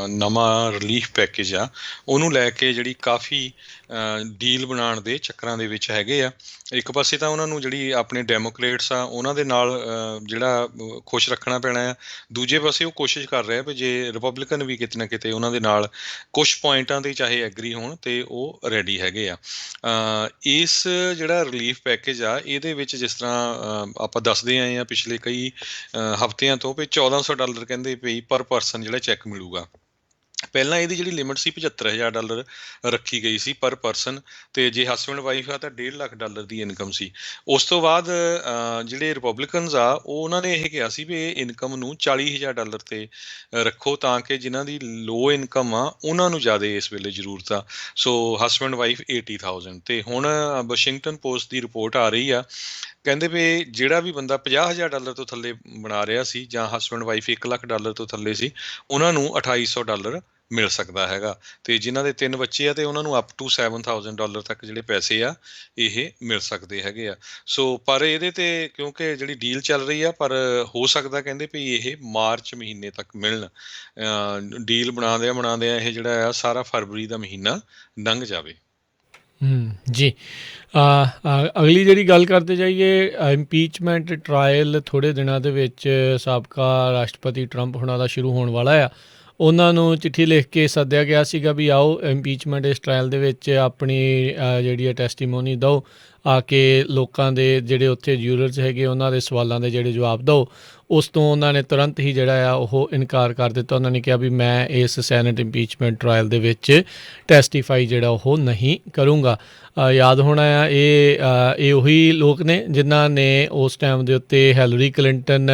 ਨਵਾਂ ਰਿਲੀਫ ਪੈਕੇਜ ਆ ਉਹਨੂੰ ਲੈ ਕੇ ਜਿਹੜੀ ਕਾਫੀ ਡੀਲ ਬਣਾਉਣ ਦੇ ਚੱਕਰਾਂ ਦੇ ਵਿੱਚ ਹੈਗੇ ਆ। ਇੱਕ ਪਾਸੇ ਤਾਂ ਉਹਨਾਂ ਨੂੰ ਜਿਹੜੀ ਆਪਣੇ ਡੈਮੋਕ੍ਰੇਟਸ ਆ ਉਹਨਾਂ ਦੇ ਨਾਲ ਜਿਹੜਾ ਖੁਸ਼ ਰੱਖਣਾ ਪੈਣਾ ਆ, ਦੂਜੇ ਪਾਸੇ ਉਹ ਕੋਸ਼ਿਸ਼ ਕਰ ਰਿਹਾ ਵੀ ਜੇ ਰਿਪਬਲਿਕਨ ਵੀ ਕਿਤੇ ਨਾ ਕਿਤੇ ਉਹਨਾਂ ਦੇ ਨਾਲ ਕੁਛ ਪੁਆਇੰਟਾਂ 'ਤੇ ਚਾਹੇ ਐਗਰੀ ਹੋਣ ਤੇ ਉਹ ਰੈਡੀ ਹੈਗੇ ਆ। ਇਸ ਜਿਹੜਾ ਰਿਲੀਫ ਪੈਕੇਜ ਆ ਇਹਦੇ ਵਿੱਚ ਜਿਸ ਤਰ੍ਹਾਂ ਆਪਾਂ ਦੱਸਦੇ ਆਏ ਆ ਪਿਛਲੇ ਕਈ ਹਫ਼ਤਿਆਂ ਤੋਂ ਵੀ $1400 ਕਹਿੰਦੇ ਵੀ ਪਰ ਪਰਸਨ ਜਿਹੜਾ ਚੈੱਕ ਮਿਲੂਗਾ। ਪਹਿਲਾਂ ਇਹਦੀ ਜਿਹੜੀ ਲਿਮਿਟ ਸੀ $75,000 ਰੱਖੀ ਗਈ ਸੀ ਪਰ ਪਰਸਨ, ਤੇ ਜੇ ਹਸਬੈਂਡ ਵਾਈਫ ਆ ਤਾਂ $1.5 ਲੱਖ ਦੀ ਇਨਕਮ ਸੀ। ਉਸ ਤੋਂ ਬਾਅਦ ਜਿਹੜੇ ਰਿਪਬਲਿਕਨਸ ਆ ਉਹਨਾਂ ਨੇ ਇਹ ਕਿਹਾ ਸੀ ਵੀ ਇਹ ਇਨਕਮ ਨੂੰ $40,000 ਤੇ ਰੱਖੋ ਤਾਂ ਕਿ ਜਿਨ੍ਹਾਂ ਦੀ ਲੋ ਇਨਕਮ ਆ ਉਹਨਾਂ ਨੂੰ ਜ਼ਿਆਦਾ ਇਸ ਵੇਲੇ ਜ਼ਰੂਰਤ ਆ। ਸੋ ਹਸਬੈਂਡ ਵਾਈਫ 80,000। ਤੇ ਹੁਣ ਵਾਸ਼ਿੰਗਟਨ ਪੋਸਟ ਦੀ ਰਿਪੋਰਟ ਆ ਰਹੀ ਆ, ਕਹਿੰਦੇ ਵੀ ਜਿਹੜਾ ਵੀ ਬੰਦਾ $50,000 ਤੋਂ ਥੱਲੇ ਬਣਾ ਰਿਹਾ ਸੀ ਜਾਂ ਹਸਬੈਂਡ ਵਾਈਫ $1 ਲੱਖ ਤੋਂ ਥੱਲੇ ਸੀ ਉਹਨਾਂ ਨੂੰ $2,800 ਮਿਲ ਸਕਦਾ ਹੈਗਾ। ਤੇ ਜਿਨ੍ਹਾਂ ਦੇ 3 ਬੱਚੇ ਆ ਤੇ ਉਹਨਾਂ ਨੂੰ ਅਪ ਟੂ $7,000 ਤੱਕ ਜਿਹੜੇ ਪੈਸੇ ਆ ਇਹ ਮਿਲ ਸਕਦੇ ਹੈਗੇ ਆ। ਸੋ ਪਰ ਇਹਦੇ ਤੇ ਕਿਉਂਕਿ ਜਿਹੜੀ ਡੀਲ ਚੱਲ ਰਹੀ ਆ, ਪਰ ਹੋ ਸਕਦਾ ਕਹਿੰਦੇ ਵੀ ਇਹ ਮਾਰਚ ਮਹੀਨੇ ਤੱਕ ਮਿਲਣ। ਡੀਲ ਬਣਾਉਂਦਿਆਂ ਇਹ ਜਿਹੜਾ ਆ ਸਾਰਾ ਫਰਵਰੀ ਦਾ ਮਹੀਨਾ ਲੰਘ ਜਾਵੇ। ਜੀ ਅਗਲੀ ਜਿਹੜੀ ਗੱਲ ਕਰਦੇ ਜਾਈਏ, ਇੰਪੀਚਮੈਂਟ ਟਰਾਇਲ ਥੋੜ੍ਹੇ ਦਿਨਾਂ ਦੇ ਵਿੱਚ ਸਾਬਕਾ ਰਾਸ਼ਟਰਪਤੀ ਟਰੰਪ ਹੁਣਾਂ ਦਾ ਸ਼ੁਰੂ ਹੋਣ ਵਾਲਾ ਆ। ਉਹਨਾਂ ਨੂੰ ਚਿੱਠੀ ਲਿਖ ਕੇ ਸੱਦਿਆ ਗਿਆ ਸੀਗਾ ਵੀ ਆਓ ਇੰਪੀਚਮੈਂਟ ਇਸ ਟਰਾਇਲ ਦੇ ਵਿੱਚ ਆਪਣੀ ਜਿਹੜੀ ਹੈ ਟੈਸਟੀਮੋਨੀ ਦਿਓ, ਆ ਕੇ ਲੋਕਾਂ ਦੇ ਜਿਹੜੇ ਉੱਥੇ ਜੂਰਰਸ ਹੈਗੇ ਉਹਨਾਂ ਦੇ ਸਵਾਲਾਂ ਦੇ ਜਿਹੜੇ ਜਵਾਬ ਦਿਓ। ਉਸ ਤੋਂ ਉਹਨਾਂ ਨੇ ਤੁਰੰਤ ਹੀ ਜਿਹੜਾ ਆ ਉਹ ਇਨਕਾਰ ਕਰ ਦਿੱਤਾ। ਉਹਨਾਂ ਨੇ ਕਿਹਾ ਵੀ ਮੈਂ ਇਸ ਸੈਨੇਟ ਇੰਪੀਚਮੈਂਟ ਟਰਾਇਲ ਦੇ ਵਿੱਚ ਟੈਸਟੀਫਾਈ ਜਿਹੜਾ ਉਹ ਨਹੀਂ ਕਰੂੰਗਾ। ਯਾਦ ਹੋਣਾ ਆ ਇਹ ਉਹੀ ਲੋਕ ਨੇ ਜਿਨ੍ਹਾਂ ਨੇ ਉਸ ਟਾਈਮ ਦੇ ਉੱਤੇ ਹੈਲਰੀ ਕਲਿੰਟਨ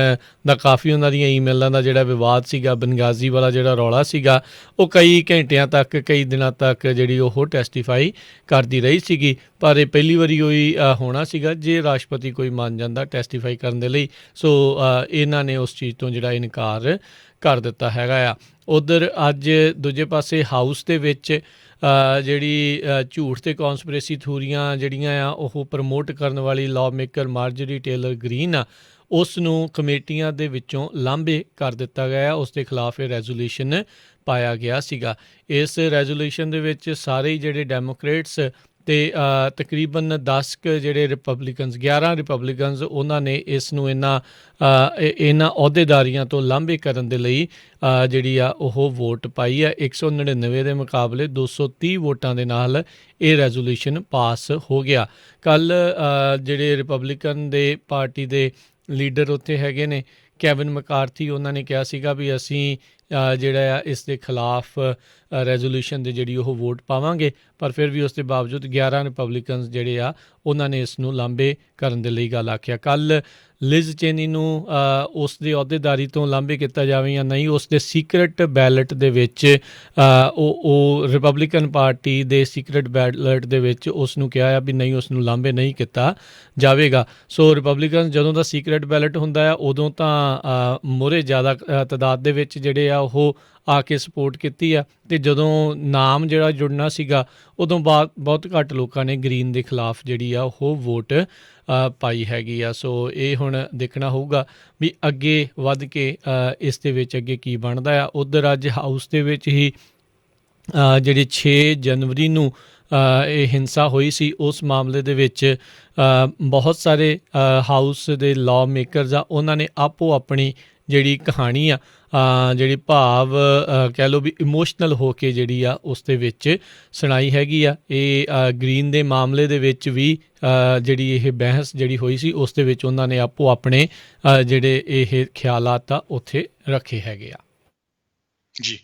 ਦਾ ਕਾਫੀ ਉਹਨਾਂ ਦੀਆਂ ਈਮੇਲਾਂ ਦਾ ਜਿਹੜਾ ਵਿਵਾਦ ਸੀਗਾ, ਬਨਗਾਜ਼ੀ ਵਾਲਾ ਜਿਹੜਾ ਰੌਲਾ ਸੀਗਾ, ਉਹ ਕਈ ਘੰਟਿਆਂ ਤੱਕ ਕਈ ਦਿਨਾਂ ਤੱਕ ਜਿਹੜੀ ਉਹ ਟੈਸਟੀਫਾਈ ਕਰਦੀ ਰਹੀ ਸੀਗੀ। ਪਰ ਇਹ ਪਹਿਲੀ ਵਾਰੀ ਹੋਈ ਹੋਣਾ ਸੀਗਾ ਜੇ ਰਾਸ਼ਟਰਪਤੀ ਕੋਈ ਮੰਨ ਜਾਂਦਾ ਟੈਸਟੀਫਾਈ ਕਰਨ ਦੇ ਲਈ। ਸੋ ਇਹਨਾਂ ਨੇ ਉਸ ਚੀਜ਼ ਤੋਂ ਜਿਹੜਾ ਇਨਕਾਰ ਕਰ ਦਿੱਤਾ ਹੈਗਾ ਆ। ਉੱਧਰ ਅੱਜ ਦੂਜੇ ਪਾਸੇ ਹਾਊਸ ਦੇ ਵਿੱਚ ਜਿਹੜੀ ਝੂਠ ਅਤੇ ਕੌਂਸਪਰੇਸੀ ਥਿਊਰੀਆਂ ਜਿਹੜੀਆਂ ਆ ਉਹ ਪ੍ਰਮੋਟ ਕਰਨ ਵਾਲੀ ਲਾਅ ਮੇਕਰ ਮਾਰਜਰੀ ਟੇਲਰ ਗ੍ਰੀਨ ਆ, ਉਸ ਨੂੰ ਕਮੇਟੀਆਂ ਦੇ ਵਿੱਚੋਂ ਲਾਂਭੇ ਕਰ ਦਿੱਤਾ ਗਿਆ। ਉਸ ਦੇ ਖਿਲਾਫ ਇਹ ਰੈਜ਼ੋਲੂਸ਼ਨ ਪਾਇਆ ਗਿਆ ਸੀਗਾ। ਇਸ ਰੈਜ਼ੋਲੂਸ਼ਨ ਦੇ ਵਿੱਚ ਸਾਰੇ ਜਿਹੜੇ ਡੈਮੋਕਰੇਟਸ ਅਤੇ ਤਕਰੀਬਨ 10 ਕੁ ਜਿਹੜੇ ਰਿਪਬਲਿਕਨਸ 11 ਰਿਪਬਲਿਕਨਸ ਉਹਨਾਂ ਨੇ ਇਸ ਨੂੰ ਇਹਨਾਂ ਅਹੁਦੇਦਾਰੀਆਂ ਤੋਂ ਲਾਂਭੇ ਕਰਨ ਦੇ ਲਈ ਜਿਹੜੀ ਆ ਉਹ ਵੋਟ ਪਾਈ ਆ। 199 ਦੇ ਮੁਕਾਬਲੇ 230 ਵੋਟਾਂ ਦੇ ਨਾਲ ਇਹ ਰੈਜ਼ੋਲੂਸ਼ਨ ਪਾਸ ਹੋ ਗਿਆ। ਕੱਲ੍ਹ ਜਿਹੜੇ ਰਿਪਬਲਿਕਨ ਦੇ ਪਾਰਟੀ ਦੇ ਲੀਡਰ ਉੱਥੇ ਹੈਗੇ ਨੇ ਕੈਵਿਨ ਮਕਾਰਥੀ, ਉਹਨਾਂ ਨੇ ਕਿਹਾ ਸੀਗਾ ਵੀ ਅਸੀਂ ਜਿਹੜਾ ਆ ਇਸ ਦੇ ਖਿਲਾਫ ਰੈਜ਼ੋਲੂਸ਼ਨ ਦੇ ਜਿਹੜੀ ਉਹ ਵੋਟ ਪਾਵਾਂਗੇ, ਪਰ ਫਿਰ ਵੀ ਉਸ ਦੇ ਬਾਵਜੂਦ 11 ਰਿਪਬਲਿਕਨਸ ਜਿਹੜੇ ਆ ਉਹਨਾਂ ਨੇ ਇਸ ਨੂੰ ਲਾਂਭੇ ਕਰਨ ਦੇ ਲਈ ਗੱਲ ਆਖਿਆ। ਕੱਲ੍ਹ ਲਿਜ਼ ਚੇਨੀ ਨੂੰ ਉਸ ਦੀ ਅਹੁਦੇਦਾਰੀ ਤੋਂ ਲਾਂਭੇ ਕੀਤਾ ਜਾਵੇ ਜਾਂ ਨਹੀਂ, ਉਸ ਦੇ ਸੀਕਰਟ ਬੈਲਟ ਦੇ ਵਿੱਚ ਉਹ ਰਿਪਬਲਿਕਨ ਪਾਰਟੀ ਦੇ ਸੀਕਰਟ ਬੈਲਟ ਦੇ ਵਿੱਚ ਉਸ ਨੂੰ ਕਿਹਾ ਆ ਵੀ ਨਹੀਂ, ਉਸ ਨੂੰ ਲਾਂਭੇ ਨਹੀਂ ਕੀਤਾ ਜਾਵੇਗਾ। ਸੋ ਰਿਪਬਲਿਕਨ ਜਦੋਂ ਦਾ ਸੀਕਰਟ ਬੈਲਟ ਹੁੰਦਾ ਆ ਉਦੋਂ ਤਾਂ ਮੋਹਰੇ ਜ਼ਿਆਦਾ ਤਾਦਾਦ ਦੇ ਵਿੱਚ ਜਿਹੜੇ ਆ ਉਹ ਆ ਕੇ ਸਪੋਰਟ ਕੀਤੀ ਆ, ਅਤੇ ਜਦੋਂ ਨਾਮ ਜਿਹੜਾ ਜੁੜਨਾ ਸੀਗਾ ਉਦੋਂ ਬਾਅਦ ਬਹੁਤ ਘੱਟ ਲੋਕਾਂ ਨੇ ਗਰੀਨ ਦੇ ਖਿਲਾਫ ਜਿਹੜੀ ਆ ਉਹ ਵੋਟ ਪਾਈ ਹੈਗੀ ਆ। ਸੋ ਇਹ ਹੁਣ ਦੇਖਣਾ ਹੋਊਗਾ ਵੀ ਅੱਗੇ ਵੱਧ ਕੇ ਇਸ ਦੇ ਵਿੱਚ ਅੱਗੇ ਕੀ ਬਣਦਾ ਆ। ਉੱਧਰ ਅੱਜ ਹਾਊਸ ਦੇ ਵਿੱਚ ਹੀ ਜਿਹੜੀ 6 ਜਨਵਰੀ ਨੂੰ ਇਹ ਹਿੰਸਾ ਹੋਈ ਸੀ, ਉਸ ਮਾਮਲੇ ਦੇ ਵਿੱਚ ਬਹੁਤ ਸਾਰੇ ਹਾਊਸ ਦੇ ਲਾਅ ਮੇਕਰਸ ਆ ਉਹਨਾਂ ਨੇ ਆਪੋ ਆਪਣੀ ਜਿਹੜੀ ਕਹਾਣੀ ਆ ਜਿਹੜੀ ਭਾਵ ਕਹਿ ਲਓ ਵੀ ਇਮੋਸ਼ਨਲ ਹੋ ਕੇ ਜਿਹੜੀ ਆ ਉਸ ਦੇ ਵਿੱਚ ਸੁਣਾਈ ਹੈਗੀ ਆ। ਇਹ ਗ੍ਰੀਨ ਦੇ ਮਾਮਲੇ ਦੇ ਵਿੱਚ ਵੀ ਜਿਹੜੀ ਇਹ ਬਹਿਸ ਜਿਹੜੀ ਹੋਈ ਸੀ ਉਸ ਦੇ ਵਿੱਚ ਉਹਨਾਂ ਨੇ ਆਪੋ ਆਪਣੇ ਜਿਹੜੇ ਇਹ ਖਿਆਲਾਤ ਆ ਉੱਥੇ ਰੱਖੇ ਹੈਗੇ ਆ। ਜੀ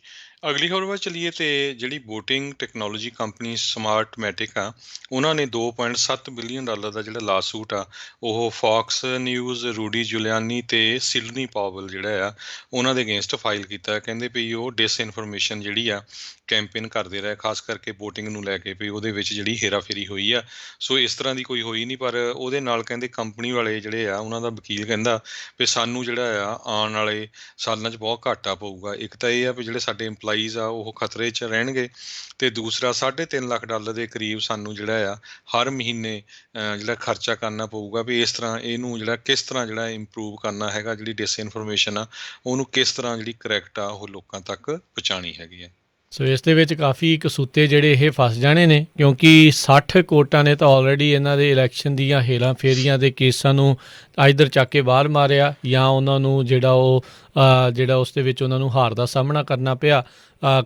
ਅਗਲੀ ਖਬਰ ਵੱਲ ਚੱਲੀਏ ਤੇ ਜਿਹੜੀ ਵੋਟਿੰਗ ਟੈਕਨੋਲੋਜੀ ਕੰਪਨੀ ਸਮਾਰਟਮੈਟਿਕ ਆ ਉਹਨਾਂ ਨੇ $2.7 ਬਿਲੀਅਨ ਦਾ ਜਿਹੜਾ ਲਾਸੂਟ ਆ ਉਹ ਫੌਕਸ ਨਿਊਜ਼, ਰੂਡੀ ਜੁਲਿਆਨੀ ਤੇ ਸਿਡਨੀ ਪਾਵਲ ਜਿਹੜਾ ਆ ਉਹਨਾਂ ਦੇ ਅਗੇਂਸਟ ਫਾਈਲ ਕੀਤਾ। ਕਹਿੰਦੇ ਵੀ ਉਹ ਡਿਸਇਨਫੋਰਮੇਸ਼ਨ ਜਿਹੜੀ ਆ ਕੈਂਪੇਨ ਕਰਦੇ ਰਹੇ, ਖਾਸ ਕਰਕੇ ਵੋਟਿੰਗ ਨੂੰ ਲੈ ਕੇ ਵੀ ਉਹਦੇ ਵਿੱਚ ਜਿਹੜੀ ਹੇਰਾਫੇਰੀ ਹੋਈ ਆ। ਸੋ ਇਸ ਤਰ੍ਹਾਂ ਦੀ ਕੋਈ ਹੋਈ ਨਹੀਂ, ਪਰ ਉਹਦੇ ਨਾਲ ਕਹਿੰਦੇ ਕੰਪਨੀ ਵਾਲੇ ਜਿਹੜੇ ਆ ਉਹਨਾਂ ਦਾ ਵਕੀਲ ਕਹਿੰਦਾ ਵੀ ਸਾਨੂੰ ਜਿਹੜਾ ਆ ਆਉਣ ਵਾਲੇ ਸਾਲਾਂ 'ਚ ਬਹੁਤ ਘਾਟਾ ਪਊਗਾ। ਇੱਕ ਤਾਂ ਇਹ ਆ ਵੀ ਜਿਹੜੇ ਸਾਡੇ ਇੰਪਲਾਈ ਸਪਲਾਈਜ਼ ਆ ਉਹ ਖਤਰੇ 'ਚ ਰਹਿਣਗੇ, ਅਤੇ ਦੂਸਰਾ $3.5 ਲੱਖ ਦੇ ਕਰੀਬ ਸਾਨੂੰ ਜਿਹੜਾ ਆ ਹਰ ਮਹੀਨੇ ਜਿਹੜਾ ਖਰਚਾ ਕਰਨਾ ਪਊਗਾ ਵੀ ਇਸ ਤਰ੍ਹਾਂ ਇਹਨੂੰ ਜਿਹੜਾ ਕਿਸ ਤਰ੍ਹਾਂ ਜਿਹੜਾ ਇੰਪਰੂਵ ਕਰਨਾ ਹੈਗਾ, ਜਿਹੜੀ ਡਿਸਇਨਫੋਰਮੇਸ਼ਨ ਆ ਉਹਨੂੰ ਕਿਸ ਤਰ੍ਹਾਂ ਜਿਹੜੀ ਕਰੈਕਟ ਆ ਉਹ ਲੋਕਾਂ ਤੱਕ ਪਹੁੰਚਾਉਣੀ ਹੈਗੀ ਆ। ਸੋ ਇਸ ਦੇ ਵਿੱਚ ਕਾਫੀ ਕਸੂਤੇ ਜਿਹੜੇ ਇਹ ਫਸ ਜਾਣੇ ਨੇ, ਕਿਉਂਕਿ 60 ਕੋਰਟਾਂ ਨੇ ਤਾਂ ਆਲਰੇਡੀ ਇਹਨਾਂ ਦੇ ਇਲੈਕਸ਼ਨ ਦੀਆਂ ਹੇਰਾਂ ਫੇਰੀਆਂ ਦੇ ਕੇਸਾਂ ਨੂੰ ਇੱਧਰ ਚੱਕ ਕੇ ਬਾਹਰ ਮਾਰਿਆ, ਜਾਂ ਉਹਨਾਂ ਨੂੰ ਜਿਹੜਾ ਉਸ ਦੇ ਵਿੱਚ ਉਹਨਾਂ ਨੂੰ ਹਾਰ ਦਾ ਸਾਹਮਣਾ ਕਰਨਾ ਪਿਆ।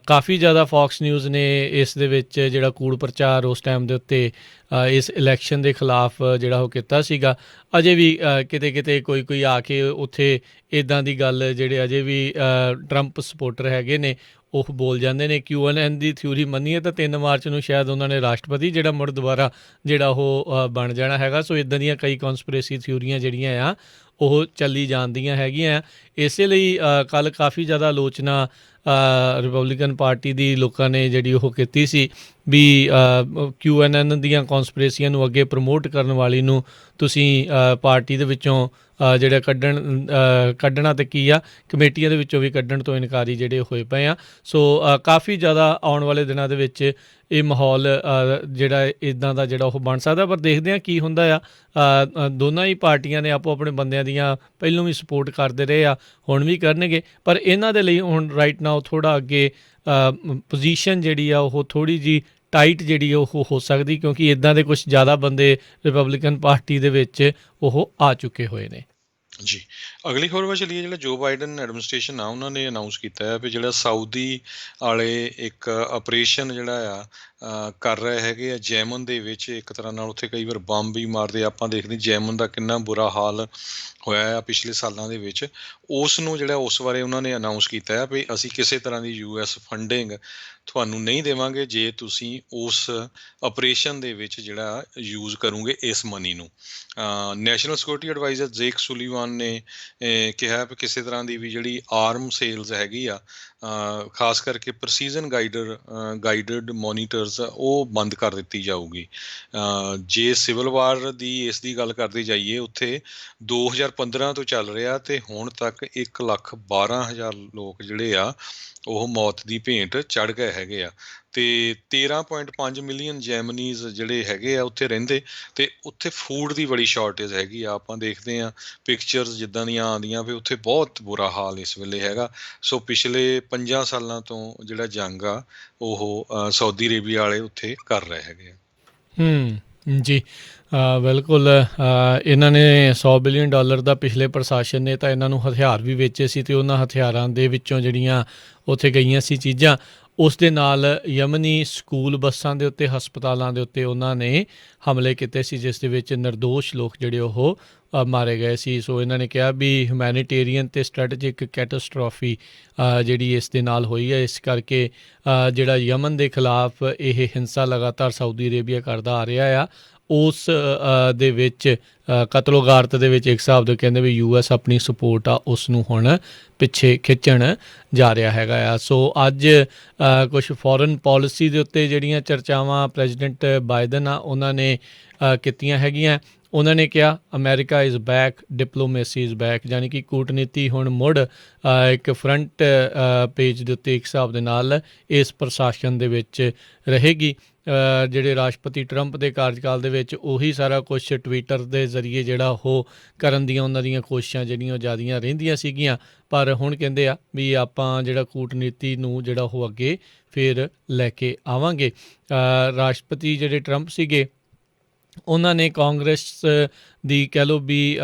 ਕਾਫੀ ਜ਼ਿਆਦਾ ਫੌਕਸ ਨਿਊਜ਼ ਨੇ ਇਸ ਦੇ ਵਿੱਚ ਜਿਹੜਾ ਕੂੜ ਪ੍ਰਚਾਰ ਉਸ ਟਾਈਮ ਦੇ ਉੱਤੇ ਇਸ ਇਲੈਕਸ਼ਨ ਦੇ ਖਿਲਾਫ ਜਿਹੜਾ ਉਹ ਕੀਤਾ ਸੀਗਾ। ਅਜੇ ਵੀ ਕਿਤੇ ਕਿਤੇ ਕੋਈ ਆ ਕੇ ਉੱਥੇ ਇੱਦਾਂ ਦੀ ਗੱਲ ਜਿਹੜੇ ਅਜੇ ਵੀ ਟਰੰਪ ਸਪੋਰਟਰ ਹੈਗੇ ਨੇ ਉਹ ਬੋਲ ਜਾਂਦੇ ਨੇ। QAnon ਦੀ ਥਿਊਰੀ ਮੰਨੀਏ ਤਾਂ 3 ਮਾਰਚ ਨੂੰ ਸ਼ਾਇਦ ਉਹਨਾਂ ਨੇ ਰਾਸ਼ਟਰਪਤੀ ਜਿਹੜਾ ਮੁੜ ਦੁਬਾਰਾ ਜਿਹੜਾ ਉਹ ਬਣ ਜਾਣਾ ਹੈਗਾ। ਸੋ ਇੱਦਾਂ ਦੀਆਂ ਕਈ ਕੌਨਸਪੀਰੇਸੀ ਥਿਊਰੀਆਂ ਜਿਹੜੀਆਂ ਆ ਉਹ ਚੱਲੀ ਜਾਂਦੀਆਂ ਹੈਗੀਆਂ। ਇਸੇ ਲਈ ਕੱਲ੍ਹ ਕਾਫੀ ਜ਼ਿਆਦਾ ਆਲੋਚਨਾ ਰਿਪਬਲਿਕਨ ਪਾਰਟੀ ਦੀ ਲੋਕਾਂ ਨੇ ਜਿਹੜੀ ਉਹ ਕੀਤੀ ਸੀ ਵੀ QAnon ਦੀਆਂ ਕੌਨਸਪੀਰੇਸੀਆਂ ਨੂੰ ਅੱਗੇ ਪ੍ਰਮੋਟ ਕਰਨ ਵਾਲੀ ਨੂੰ ਤੁਸੀਂ ਪਾਰਟੀ ਦੇ ਵਿੱਚੋਂ ਜਿਹੜਾ ਕੱਢਣਾ ਤੇ ਕੀ ਆ, ਕਮੇਟੀਆਂ ਦੇ ਵਿੱਚੋਂ ਵੀ ਕੱਢਣ ਤੋਂ ਇਨਕਾਰੀ ਜਿਹੜੇ ਹੋਏ ਪਏ ਆ। ਸੋ ਕਾਫੀ ਜ਼ਿਆਦਾ ਆਉਣ ਵਾਲੇ ਦਿਨਾਂ ਦੇ ਵਿੱਚ ਇਹ ਮਾਹੌਲ ਜਿਹੜਾ ਇੱਦਾਂ ਦਾ ਜਿਹੜਾ ਉਹ ਬਣ ਸਕਦਾ, ਪਰ ਦੇਖਦੇ ਹਾਂ ਕੀ ਹੁੰਦਾ ਆ। ਦੋਨਾਂ ਹੀ ਪਾਰਟੀਆਂ ਨੇ ਆਪੋ ਆਪਣੇ ਬੰਦਿਆਂ ਦੀਆਂ ਪਹਿਲੋਂ ਵੀ ਸਪੋਰਟ ਕਰਦੇ ਰਹੇ ਆ, ਹੁਣ ਵੀ ਕਰਨਗੇ, ਪਰ ਇਹਨਾਂ ਦੇ ਲਈ ਹੁਣ ਰਾਈਟ ਨਾਓ ਥੋੜ੍ਹਾ ਅੱਗੇ ਪੋਜੀਸ਼ਨ ਜਿਹੜੀ ਆ ਉਹ ਥੋੜ੍ਹੀ ਜਿਹੀ ਟਾਈਟ ਜਿਹੜੀ ਉਹ ਹੋ ਸਕਦੀ, ਕਿਉਂਕਿ ਇੱਦਾਂ ਦੇ ਕੁਛ ਜ਼ਿਆਦਾ ਬੰਦੇ ਰਿਪਬਲਿਕਨ ਪਾਰਟੀ ਦੇ ਵਿੱਚ ਉਹ ਆ ਚੁੱਕੇ ਹੋਏ ਨੇ। ਜੀ, ਅਗਲੀ ਖਬਰ ਵੱਲ ਚੱਲੀਏ। ਜਿਹੜਾ ਜੋ ਬਾਈਡਨ ਐਡਮਿਨਿਸਟ੍ਰੇਸ਼ਨ ਆ ਉਹਨਾਂ ਨੇ ਅਨਾਊਂਸ ਕੀਤਾ ਹੈ ਵੀ ਜਿਹੜਾ ਸਾਊਦੀ ਵਾਲੇ ਇੱਕ ਆਪਰੇਸ਼ਨ ਜਿਹੜਾ ਆ ਕਰ ਰਹੇ ਹੈਗੇ ਆ ਜੈਮਨ ਦੇ ਵਿੱਚ, ਇੱਕ ਤਰ੍ਹਾਂ ਨਾਲ ਉੱਥੇ ਕਈ ਵਾਰ ਬੰਬ ਵੀ ਮਾਰਦੇ। ਆਪਾਂ ਦੇਖਦੇ ਜੈਮਨ ਦਾ ਕਿੰਨਾ ਬੁਰਾ ਹਾਲ ਹੋਇਆ ਆ ਪਿਛਲੇ ਸਾਲਾਂ ਦੇ ਵਿੱਚ। ਉਸ ਨੂੰ ਜਿਹੜਾ ਉਸ ਬਾਰੇ ਉਹਨਾਂ ਨੇ ਅਨਾਊਂਸ ਕੀਤਾ ਹੈ ਵੀ ਅਸੀਂ ਕਿਸੇ ਤਰ੍ਹਾਂ ਦੀ US ਫੰਡਿੰਗ ਤੁਹਾਨੂੰ ਨਹੀਂ ਦੇਵਾਂਗੇ ਜੇ ਤੁਸੀਂ ਉਸ ਆਪਰੇਸ਼ਨ ਦੇ ਵਿੱਚ ਜਿਹੜਾ ਯੂਜ਼ ਕਰੋਗੇ ਇਸ ਮਨੀ ਨੂੰ। ਨੈਸ਼ਨਲ ਸਿਕਿਉਰਿਟੀ ਐਡਵਾਈਜ਼ਰ ਜੇਕ ਸੁਲੀਵਾਨ ਨੇ ਕਿਹਾ ਵੀ ਕਿਸੇ ਤਰ੍ਹਾਂ ਦੀ ਵੀ ਜਿਹੜੀ ਆਰਮ ਸੇਲਸ ਹੈਗੀ ਆ, ਖਾਸ ਕਰਕੇ ਪ੍ਰਸੀਜ਼ਨ ਗਾਈਡਡ ਮੋਨੀਟਰਸ ਉਹ ਬੰਦ ਕਰ ਦਿੱਤੀ ਜਾਊਗੀ। ਜੇ ਸਿਵਲ ਵਾਰ ਦੀ ਇਸ ਦੀ ਗੱਲ ਕਰਦੇ ਜਾਈਏ, ਉੱਥੇ 2015 ਤੋਂ ਚੱਲ ਰਿਹਾ ਅਤੇ ਹੁਣ ਤੱਕ 1,12,000 ਲੋਕ ਜਿਹੜੇ ਆ ਉਹ ਮੌਤ ਦੀ ਭੇਂਟ ਚੜ੍ਹ ਗਏ ਹੈਗੇ ਆ, ਅਤੇ 13.5 ਮਿਲੀਅਨ ਜੈਮਨੀਜ਼ ਜਿਹੜੇ ਹੈਗੇ ਆ ਉੱਥੇ ਰਹਿੰਦੇ, ਅਤੇ ਉੱਥੇ ਫੂਡ ਦੀ ਬੜੀ ਸ਼ਾਰਟੇਜ ਹੈਗੀ ਆ। ਆਪਾਂ ਦੇਖਦੇ ਹਾਂ ਪਿਕਚਰਸ ਜਿੱਦਾਂ ਦੀਆਂ ਆਉਂਦੀਆਂ ਵੀ ਉੱਥੇ ਬਹੁਤ ਬੁਰਾ ਹਾਲ ਇਸ ਵੇਲੇ ਹੈਗਾ। ਸੋ ਪਿਛਲੇ 5 ਸਾਲਾਂ ਤੋਂ ਜਿਹੜਾ ਜੰਗ ਆ ਉਹ ਸਾਊਦੀ ਅਰੇਬੀਆ ਵਾਲੇ ਉੱਥੇ ਕਰ ਰਹੇ ਹੈਗੇ ਆ। ਜੀ ਬਿਲਕੁਲ। ਇਹਨਾਂ ਨੇ $100 ਬਿਲੀਅਨ ਦਾ ਪਿਛਲੇ ਪ੍ਰਸ਼ਾਸਨ ਨੇ ਤਾਂ ਇਹਨਾਂ ਨੂੰ ਹਥਿਆਰ ਵੀ ਵੇਚੇ ਸੀ, ਅਤੇ ਉਹਨਾਂ ਹਥਿਆਰਾਂ ਦੇ ਵਿੱਚੋਂ ਜਿਹੜੀਆਂ ਉੱਥੇ ਗਈਆਂ ਸੀ ਚੀਜ਼ਾਂ, ਉਸ ਦੇ ਨਾਲ ਯਮਨੀ ਸਕੂਲ ਬੱਸਾਂ ਦੇ ਉੱਤੇ, ਹਸਪਤਾਲਾਂ ਦੇ ਉੱਤੇ ਉਹਨਾਂ ਨੇ ਹਮਲੇ ਕੀਤੇ ਸੀ, ਜਿਸ ਦੇ ਵਿੱਚ ਨਿਰਦੋਸ਼ ਲੋਕ ਜਿਹੜੇ ਉਹ ਮਾਰੇ ਗਏ ਸੀ। ਸੋ ਇਹਨਾਂ ਨੇ ਕਿਹਾ ਵੀ ਹਿਊਮੈਨੀਟੇਰੀਅਨ ਅਤੇ ਸਟ੍ਰੈਟੇਜਿਕ ਕੈਟਾਸਟ੍ਰੋਫੀ ਜਿਹੜੀ ਇਸ ਦੇ ਨਾਲ ਹੋਈ ਹੈ। ਇਸ ਕਰਕੇ ਜਿਹੜਾ ਯਮਨ ਦੇ ਖਿਲਾਫ ਇਹ ਹਿੰਸਾ ਲਗਾਤਾਰ ਸਾਊਦੀ ਅਰੇਬੀਆ ਕਰਦਾ ਆ ਰਿਹਾ ਆ, ਉਸ ਦੇ ਵਿੱਚ ਕਤਲੋਗਾਰਤ ਦੇ ਵਿੱਚ ਇੱਕ ਹਿਸਾਬ ਦੇ ਕਹਿੰਦੇ ਵੀ US ਆਪਣੀ ਸਪੋਰਟ ਆ ਉਸ ਨੂੰ ਹੁਣ ਪਿੱਛੇ ਖਿੱਚਣ ਜਾ ਰਿਹਾ ਹੈਗਾ ਆ। ਸੋ ਅੱਜ ਕੁਛ ਫੋਰਨ ਪੋਲਿਸੀ ਦੇ ਉੱਤੇ ਜਿਹੜੀਆਂ ਚਰਚਾਵਾਂ ਪ੍ਰੈਜ਼ੀਡੈਂਟ ਬਾਈਡਨ ਆ ਉਹਨਾਂ ਨੇ ਕੀਤੀਆਂ ਹੈਗੀਆਂ। ਉਹਨਾਂ ਨੇ ਕਿਹਾ America is back, diplomacy is back, ਯਾਨੀ ਕਿ ਕੂਟਨੀਤੀ ਹੁਣ ਮੁੜ ਇੱਕ ਫਰੰਟ ਪੇਜ ਦੇ ਉੱਤੇ ਇੱਕ ਹਿਸਾਬ ਦੇ ਨਾਲ ਇਸ ਪ੍ਰਸ਼ਾਸਨ ਦੇ ਵਿੱਚ ਰਹੇਗੀ। ਜਿਹੜੇ ਰਾਸ਼ਟਰਪਤੀ ਟਰੰਪ ਦੇ ਕਾਰਜਕਾਲ ਦੇ ਵਿੱਚ ਉਹੀ ਸਾਰਾ ਕੁਛ ਟਵਿੱਟਰ ਦੇ ਜ਼ਰੀਏ ਜਿਹੜਾ ਉਹ ਕਰਨ ਦੀਆਂ ਉਹਨਾਂ ਦੀਆਂ ਕੋਸ਼ਿਸ਼ਾਂ ਜਿਹੜੀਆਂ ਉਹ ਜ਼ਿਆਦੀਆਂ ਰਹਿੰਦੀਆਂ ਸੀਗੀਆਂ, ਪਰ ਹੁਣ ਕਹਿੰਦੇ ਆ ਵੀ ਆਪਾਂ ਜਿਹੜਾ ਕੂਟਨੀਤੀ ਨੂੰ ਜਿਹੜਾ ਉਹ ਅੱਗੇ ਫਿਰ ਲੈ ਕੇ ਆਵਾਂਗੇ। ਰਾਸ਼ਟਰਪਤੀ ਜਿਹੜੇ ਟਰੰਪ ਸੀਗੇ ਉਹਨਾਂ ਨੇ ਕਾਂਗਰਸ ਦੀ ਕਹਿ ਲਓ ਵੀ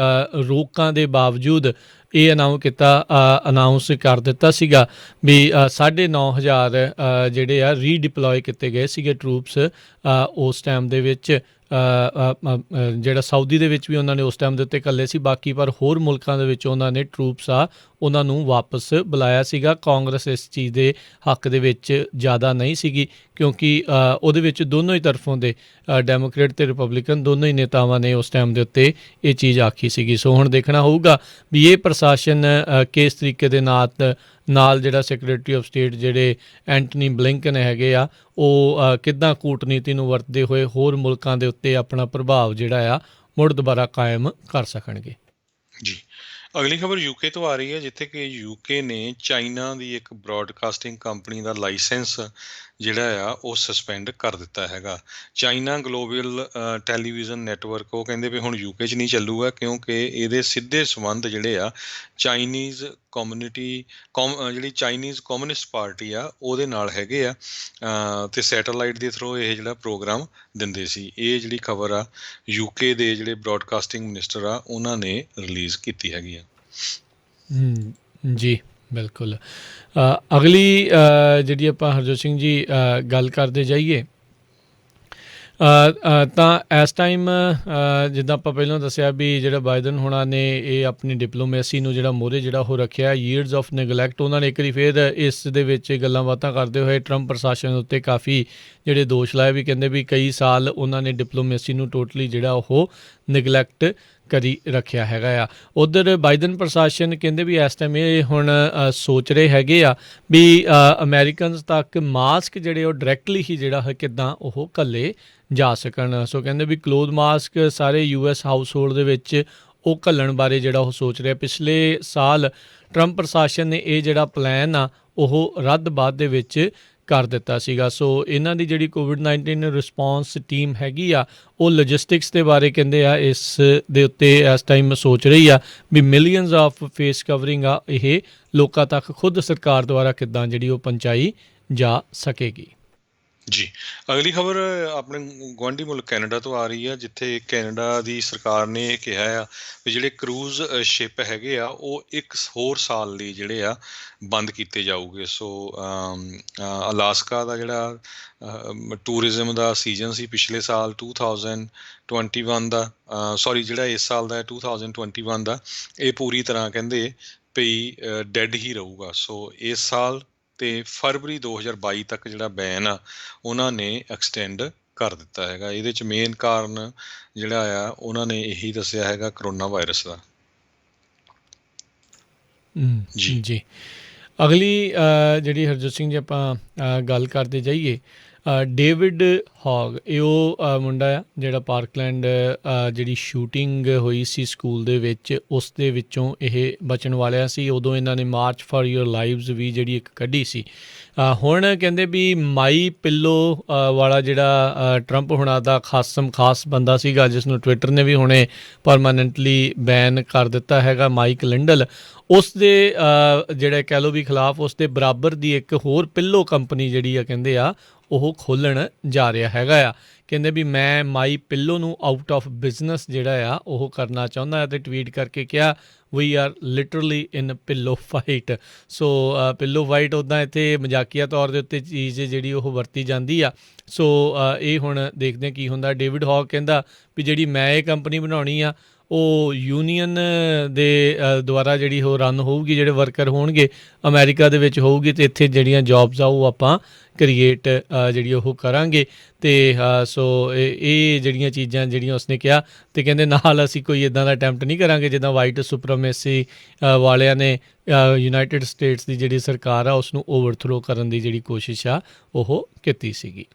ਰੋਕਾਂ ਦੇ ਬਾਵਜੂਦ ਇਹ ਅਨਾਊਂਸ ਕਰ ਦਿੱਤਾ ਸੀਗਾ ਵੀ 9,500 ਜਿਹੜੇ ਆ ਰੀਡਿਪਲੋਏ ਕੀਤੇ ਗਏ ਸੀਗੇ ਟਰੂਪਸ ਉਸ ਟਾਈਮ ਦੇ ਵਿੱਚ। ਜਿਹੜਾ ਸਾਊਦੀ ਦੇ ਵਿੱਚ ਵੀ ਉਹਨਾਂ ਨੇ ਉਸ ਟਾਈਮ ਦੇ ਉੱਤੇ ਇਕੱਲੇ ਸੀ, ਬਾਕੀ ਪਰ ਹੋਰ ਮੁਲਕਾਂ ਦੇ ਵਿੱਚ ਉਹਨਾਂ ਨੇ ਟਰੂਪਸ ਆ ਉਹਨਾਂ ਨੂੰ ਵਾਪਸ ਬੁਲਾਇਆ ਸੀਗਾ। ਕਾਂਗਰਸ ਇਸ ਚੀਜ਼ ਦੇ ਹੱਕ ਦੇ ਵਿੱਚ ਜ਼ਿਆਦਾ ਨਹੀਂ ਸੀਗੀ, ਕਿਉਂਕਿ ਉਹਦੇ ਵਿੱਚ ਦੋਨੋਂ ਹੀ ਤਰਫੋਂ ਦੇ ਡੈਮੋਕ੍ਰੇਟ ਅਤੇ ਰਿਪਬਲਿਕਨ ਦੋਨੋਂ ਹੀ ਨੇਤਾਵਾਂ ਨੇ ਉਸ ਟਾਈਮ ਦੇ ਉੱਤੇ ਇਹ ਚੀਜ਼ ਆਖੀ ਸੀਗੀ। ਸੋ ਹੁਣ ਦੇਖਣਾ ਹੋਊਗਾ ਵੀ ਇਹ ਪ੍ਰਸ਼ਾਸਨ ਕਿਸ ਤਰੀਕੇ ਦੇ ਨਾਲ ਜਿਹੜਾ ਸੈਕਟਰੀ ਆਫ ਸਟੇਟ ਜਿਹੜੇ ਐਂਟਨੀ ਬਲਿੰਕਨ ਹੈਗੇ ਆ ਉਹ ਕਿੱਦਾਂ ਕੂਟਨੀਤੀ ਨੂੰ ਵਰਤਦੇ ਹੋਏ ਹੋਰ ਮੁਲਕਾਂ ਦੇ ਉੱਤੇ ਆਪਣਾ ਪ੍ਰਭਾਵ ਜਿਹੜਾ ਆ ਮੁੜ ਦੁਬਾਰਾ ਕਾਇਮ ਕਰ ਸਕਣਗੇ। ਜੀ, ਅਗਲੀ ਖਬਰ ਯੂਕੇ ਤੋਂ ਆ ਰਹੀ ਹੈ, ਜਿੱਥੇ ਕਿ ਯੂਕੇ ਨੇ ਚਾਈਨਾ ਦੀ ਇੱਕ ਬ੍ਰੌਡਕਾਸਟਿੰਗ ਕੰਪਨੀ ਦਾ ਲਾਇਸੈਂਸ ਜਿਹੜਾ ਆ ਉਹ ਸਸਪੈਂਡ ਕਰ ਦਿੱਤਾ ਹੈਗਾ। ਚਾਈਨਾ ਗਲੋਬਲ ਟੈਲੀਵਿਜ਼ਨ ਨੈਟਵਰਕ, ਉਹ ਕਹਿੰਦੇ ਵੀ ਹੁਣ ਯੂਕੇ 'ਚ ਨਹੀਂ ਚੱਲੂਗਾ, ਕਿਉਂਕਿ ਇਹਦੇ ਸਿੱਧੇ ਸੰਬੰਧ ਜਿਹੜੇ ਆ ਚਾਈਨੀਜ਼ ਕਮਿਊਨਿਟੀ ਜਿਹੜੀ ਚਾਈਨੀਜ਼ ਕਮਿਊਨਿਸਟ ਪਾਰਟੀ ਆ ਉਹਦੇ ਨਾਲ ਹੈਗੇ ਆ, ਤੇ ਸੈਟੇਲਾਈਟ ਦੇ ਥਰੂ ਇਹ ਜਿਹੜਾ ਪ੍ਰੋਗਰਾਮ ਦਿੰਦੇ ਸੀ। ਇਹ ਜਿਹੜੀ ਖਬਰ ਆ ਯੂਕੇ ਦੇ ਜਿਹੜੇ ਬ੍ਰੌਡਕਾਸਟਿੰਗ ਮਿਨਿਸਟਰ ਆ ਉਹਨਾਂ ਨੇ ਰਿਲੀਜ਼ ਕੀਤੀ ਹੈਗੀ ਆ। ਜੀ ਬਿਲਕੁਲ। ਅਗਲੀ ਜਿਹੜੀ ਆਪਾਂ ਹਰਜੋਤ ਸਿੰਘ ਜੀ ਗੱਲ ਕਰਦੇ ਜਾਈਏ ਤਾਂ ਇਸ ਟਾਈਮ ਜਿੱਦਾਂ ਆਪਾਂ ਪਹਿਲਾਂ ਦੱਸਿਆ ਵੀ ਜਿਹੜਾ ਬਾਈਡਨ ਹੋਣਾ ਨੇ ਇਹ ਆਪਣੀ ਡਿਪਲੋਮੇਸੀ ਨੂੰ ਜਿਹੜਾ ਮੋਹਰੇ ਜਿਹੜਾ ਉਹ ਰੱਖਿਆ ਯੀਅਰਸ ਆਫ ਨੈਗਲੈਕਟ। ਉਹਨਾਂ ਨੇ ਇੱਕ ਵਾਰੀ ਫਿਰ ਇਸ ਦੇ ਵਿੱਚ ਗੱਲਾਂ ਬਾਤਾਂ ਕਰਦੇ ਹੋਏ ਟਰੰਪ ਪ੍ਰਸ਼ਾਸਨ ਉੱਤੇ ਕਾਫੀ ਜਿਹੜੇ ਦੋਸ਼ ਲਾਏ, ਵੀ ਕਹਿੰਦੇ ਵੀ ਕਈ ਸਾਲ ਉਹਨਾਂ ਨੇ ਡਿਪਲੋਮੇਸੀ ਨੂੰ ਟੋਟਲੀ ਜਿਹੜਾ ਉਹ ਨੈਗਲੈਕਟ ਕਰੀ ਰੱਖਿਆ ਹੈਗਾ ਆ। ਉੱਧਰ ਬਾਈਡਨ ਪ੍ਰਸ਼ਾਸਨ ਕਹਿੰਦੇ ਵੀ ਇਸ ਟਾਈਮ ਇਹ ਹੁਣ ਸੋਚ ਰਹੇ ਹੈਗੇ ਆ ਵੀ ਅਮੈਰੀਕਨਸ ਤੱਕ ਮਾਸਕ ਜਿਹੜੇ ਉਹ ਡਾਇਰੈਕਟਲੀ ਹੀ ਜਿਹੜਾ ਹੈ ਕਿੱਦਾਂ ਉਹ ਘੱਲੇ ਜਾ ਸਕਣ। ਸੋ ਕਹਿੰਦੇ ਵੀ ਕਲੋਥ ਮਾਸਕ ਸਾਰੇ US ਹਾਊਸ ਹੋਲਡ ਦੇ ਵਿੱਚ ਉਹ ਘੱਲਣ ਬਾਰੇ ਜਿਹੜਾ ਉਹ ਸੋਚ ਰਿਹਾ। ਪਿਛਲੇ ਸਾਲ ਟਰੰਪ ਪ੍ਰਸ਼ਾਸਨ ਨੇ ਇਹ ਜਿਹੜਾ ਪਲਾਨ ਆ ਉਹ ਰੱਦ ਬਾਅਦ ਦੇ ਵਿੱਚ ਕਰ ਦਿੱਤਾ ਸੀਗਾ। ਸੋ ਇਹਨਾਂ ਦੀ ਜਿਹੜੀ ਕੋਵਿਡ-19 ਰਿਸਪੌਂਸ ਟੀਮ ਹੈਗੀ ਆ ਉਹ ਲੌਜਿਸਟਿਕਸ ਦੇ ਬਾਰੇ ਕਹਿੰਦੇ ਆ ਇਸ ਦੇ ਉੱਤੇ ਇਸ ਟਾਈਮ ਸੋਚ ਰਹੀ ਆ ਵੀ ਮਿਲੀਅਨਸ ਆਫ ਫੇਸ ਕਵਰਿੰਗ ਆ ਇਹ ਲੋਕਾਂ ਤੱਕ ਖੁਦ ਸਰਕਾਰ ਦੁਆਰਾ ਕਿੱਦਾਂ ਜਿਹੜੀ ਉਹ ਪਹੁੰਚਾਈ ਜਾ ਸਕੇਗੀ। ਜੀ ਅਗਲੀ ਖਬਰ ਆਪਣੇ ਗੁਆਂਢੀ ਮੁਲਕ ਕੈਨੇਡਾ ਤੋਂ ਆ ਰਹੀ ਆ, ਜਿੱਥੇ ਕੈਨੇਡਾ ਦੀ ਸਰਕਾਰ ਨੇ ਇਹ ਕਿਹਾ ਆ ਵੀ ਜਿਹੜੇ ਕਰੂਜ਼ ਸ਼ਿਪ ਹੈਗੇ ਆ ਉਹ ਇੱਕ ਹੋਰ ਸਾਲ ਲਈ ਜਿਹੜੇ ਆ ਬੰਦ ਕੀਤੇ ਜਾਊਗੇ। ਸੋ ਅਲਾਸਕਾ ਦਾ ਜਿਹੜਾ ਟੂਰਿਜ਼ਮ ਦਾ ਸੀਜ਼ਨ ਸੀ ਪਿਛਲੇ ਸਾਲ 2021 ਦਾ, ਸੌਰੀ ਜਿਹੜਾ ਇਸ ਸਾਲ ਦਾ 2021 ਦਾ, ਇਹ ਪੂਰੀ ਤਰ੍ਹਾਂ ਕਹਿੰਦੇ ਵੀ ਡੈਡ ਹੀ ਰਹੂਗਾ। ਸੋ ਇਸ ਸਾਲ ਤੇ ਫਰਵਰੀ 2022 ਤੱਕ ਜਿਹੜਾ ਬੈਨ ਆ ਉਹਨਾਂ ਨੇ ਐਕਸਟੈਂਡ ਕਰ ਦਿੱਤਾ ਹੈਗਾ। ਇਹਦੇ 'ਚ ਮੇਨ ਕਾਰਨ ਜਿਹੜਾ ਆ ਉਹਨਾਂ ਨੇ ਇਹੀ ਦੱਸਿਆ ਹੈਗਾ ਕਰੋਨਾ ਵਾਇਰਸ ਦਾ। ਜੀ ਅਗਲੀ ਜਿਹੜੀ ਹਰਜੋਤ ਸਿੰਘ ਜੀ ਆਪਾਂ ਗੱਲ ਕਰਦੇ ਜਾਈਏ ਡੇਵਿਡ ਹੌਗ, ਇਹ ਉਹ ਮੁੰਡਾ ਆ ਜਿਹੜਾ ਪਾਰਕਲੈਂਡ ਜਿਹੜੀ ਸ਼ੂਟਿੰਗ ਹੋਈ ਸੀ ਸਕੂਲ ਦੇ ਵਿੱਚ ਉਸ ਦੇ ਵਿੱਚੋਂ ਇਹ ਬਚਣ ਵਾਲਿਆ ਸੀ। ਉਦੋਂ ਇਹਨਾਂ ਨੇ ਮਾਰਚ ਫਾਰ ਯੂਰ ਲਾਈਵਜ਼ ਵੀ ਜਿਹੜੀ ਇੱਕ ਕੱਢੀ ਸੀ। ਹੁਣ ਕਹਿੰਦੇ ਵੀ ਮਾਈ ਪਿੱਲੋ ਵਾਲਾ ਜਿਹੜਾ ਟਰੰਪ ਹੁਣਾਂ ਦਾ ਖਾਸ ਬੰਦਾ ਸੀਗਾ ਜਿਸ ਨੂੰ ਟਵਿੱਟਰ ਨੇ ਵੀ ਹੁਣੇ ਪਰਮਾਨੈਂਟਲੀ ਬੈਨ ਕਰ ਦਿੱਤਾ ਹੈਗਾ, ਮਾਈਕ ਲਿੰਡਲ, ਉਸ ਦੇ ਜਿਹੜੇ ਕਹਿ ਲਓ ਵੀ ਖਿਲਾਫ ਉਸ ਦੇ ਬਰਾਬਰ ਦੀ ਇੱਕ ਹੋਰ ਪਿੱਲੋ ਕੰਪਨੀ ਜਿਹੜੀ ਆ ਕਹਿੰਦੇ ਆ ਉਹ ਖੋਲ੍ਹਣ ਜਾ ਰਿਹਾ ਹੈਗਾ ਆ। ਕਹਿੰਦੇ ਵੀ ਮੈਂ ਮਾਈ ਪਿੱਲੋ ਨੂੰ ਆਊਟ ਆਫ ਬਿਜ਼ਨਸ ਜਿਹੜਾ ਆ ਉਹ ਕਰਨਾ ਚਾਹੁੰਦਾ ਅਤੇ ਟਵੀਟ ਕਰਕੇ ਕਿਹਾ we are literally in pillow fight. So pillow fight ਉੱਦਾਂ ਇੱਥੇ ਮਜ਼ਾਕੀਆ ਤੌਰ ਦੇ ਉੱਤੇ ਚੀਜ਼ ਜਿਹੜੀ ਉਹ ਵਰਤੀ ਜਾਂਦੀ ਆ। ਸੋ ਇਹ ਹੁਣ ਦੇਖਦੇ ਕੀ ਹੁੰਦਾ। ਡੇਵਿਡ ਹੌਗ ਕਹਿੰਦਾ ਵੀ ਜਿਹੜੀ ਮੈਂ ਇਹ ਕੰਪਨੀ ਬਣਾਉਣੀ ਆ ਉਹ ਯੂਨੀਅਨ ਦੇ ਦੁਆਰਾ ਜਿਹੜੀ ਉਹ ਰਨ ਹੋਊਗੀ, ਜਿਹੜੇ ਵਰਕਰ ਹੋਣਗੇ ਅਮਰੀਕਾ ਦੇ ਵਿੱਚ ਹੋਊਗੀ ਅਤੇ ਇੱਥੇ ਜਿਹੜੀਆਂ ਜੋਬਸ ਆ ਉਹ ਆਪਾਂ ਕ੍ਰੀਏਟ ਜਿਹੜੀ ਉਹ ਕਰਾਂਗੇ। ਅਤੇ ਸੋ ਇਹ ਜਿਹੜੀਆਂ ਚੀਜ਼ਾਂ ਜਿਹੜੀਆਂ ਉਸਨੇ ਕਿਹਾ, ਅਤੇ ਕਹਿੰਦੇ ਨਾਲ ਅਸੀਂ ਕੋਈ ਇੱਦਾਂ ਦਾ ਅਟੈਂਪਟ ਨਹੀਂ ਕਰਾਂਗੇ ਜਿੱਦਾਂ ਵਾਈਟ ਸੁਪਰਮੇਸੀ ਵਾਲਿਆਂ ਨੇ ਯੂਨਾਈਟਿਡ ਸਟੇਟਸ ਦੀ ਜਿਹੜੀ ਸਰਕਾਰ ਆ ਉਸਨੂੰ ਓਵਰਥਰੋ ਕਰਨ ਦੀ ਜਿਹੜੀ ਕੋਸ਼ਿਸ਼ ਆ ਉਹ ਕੀਤੀ ਸੀਗੀ।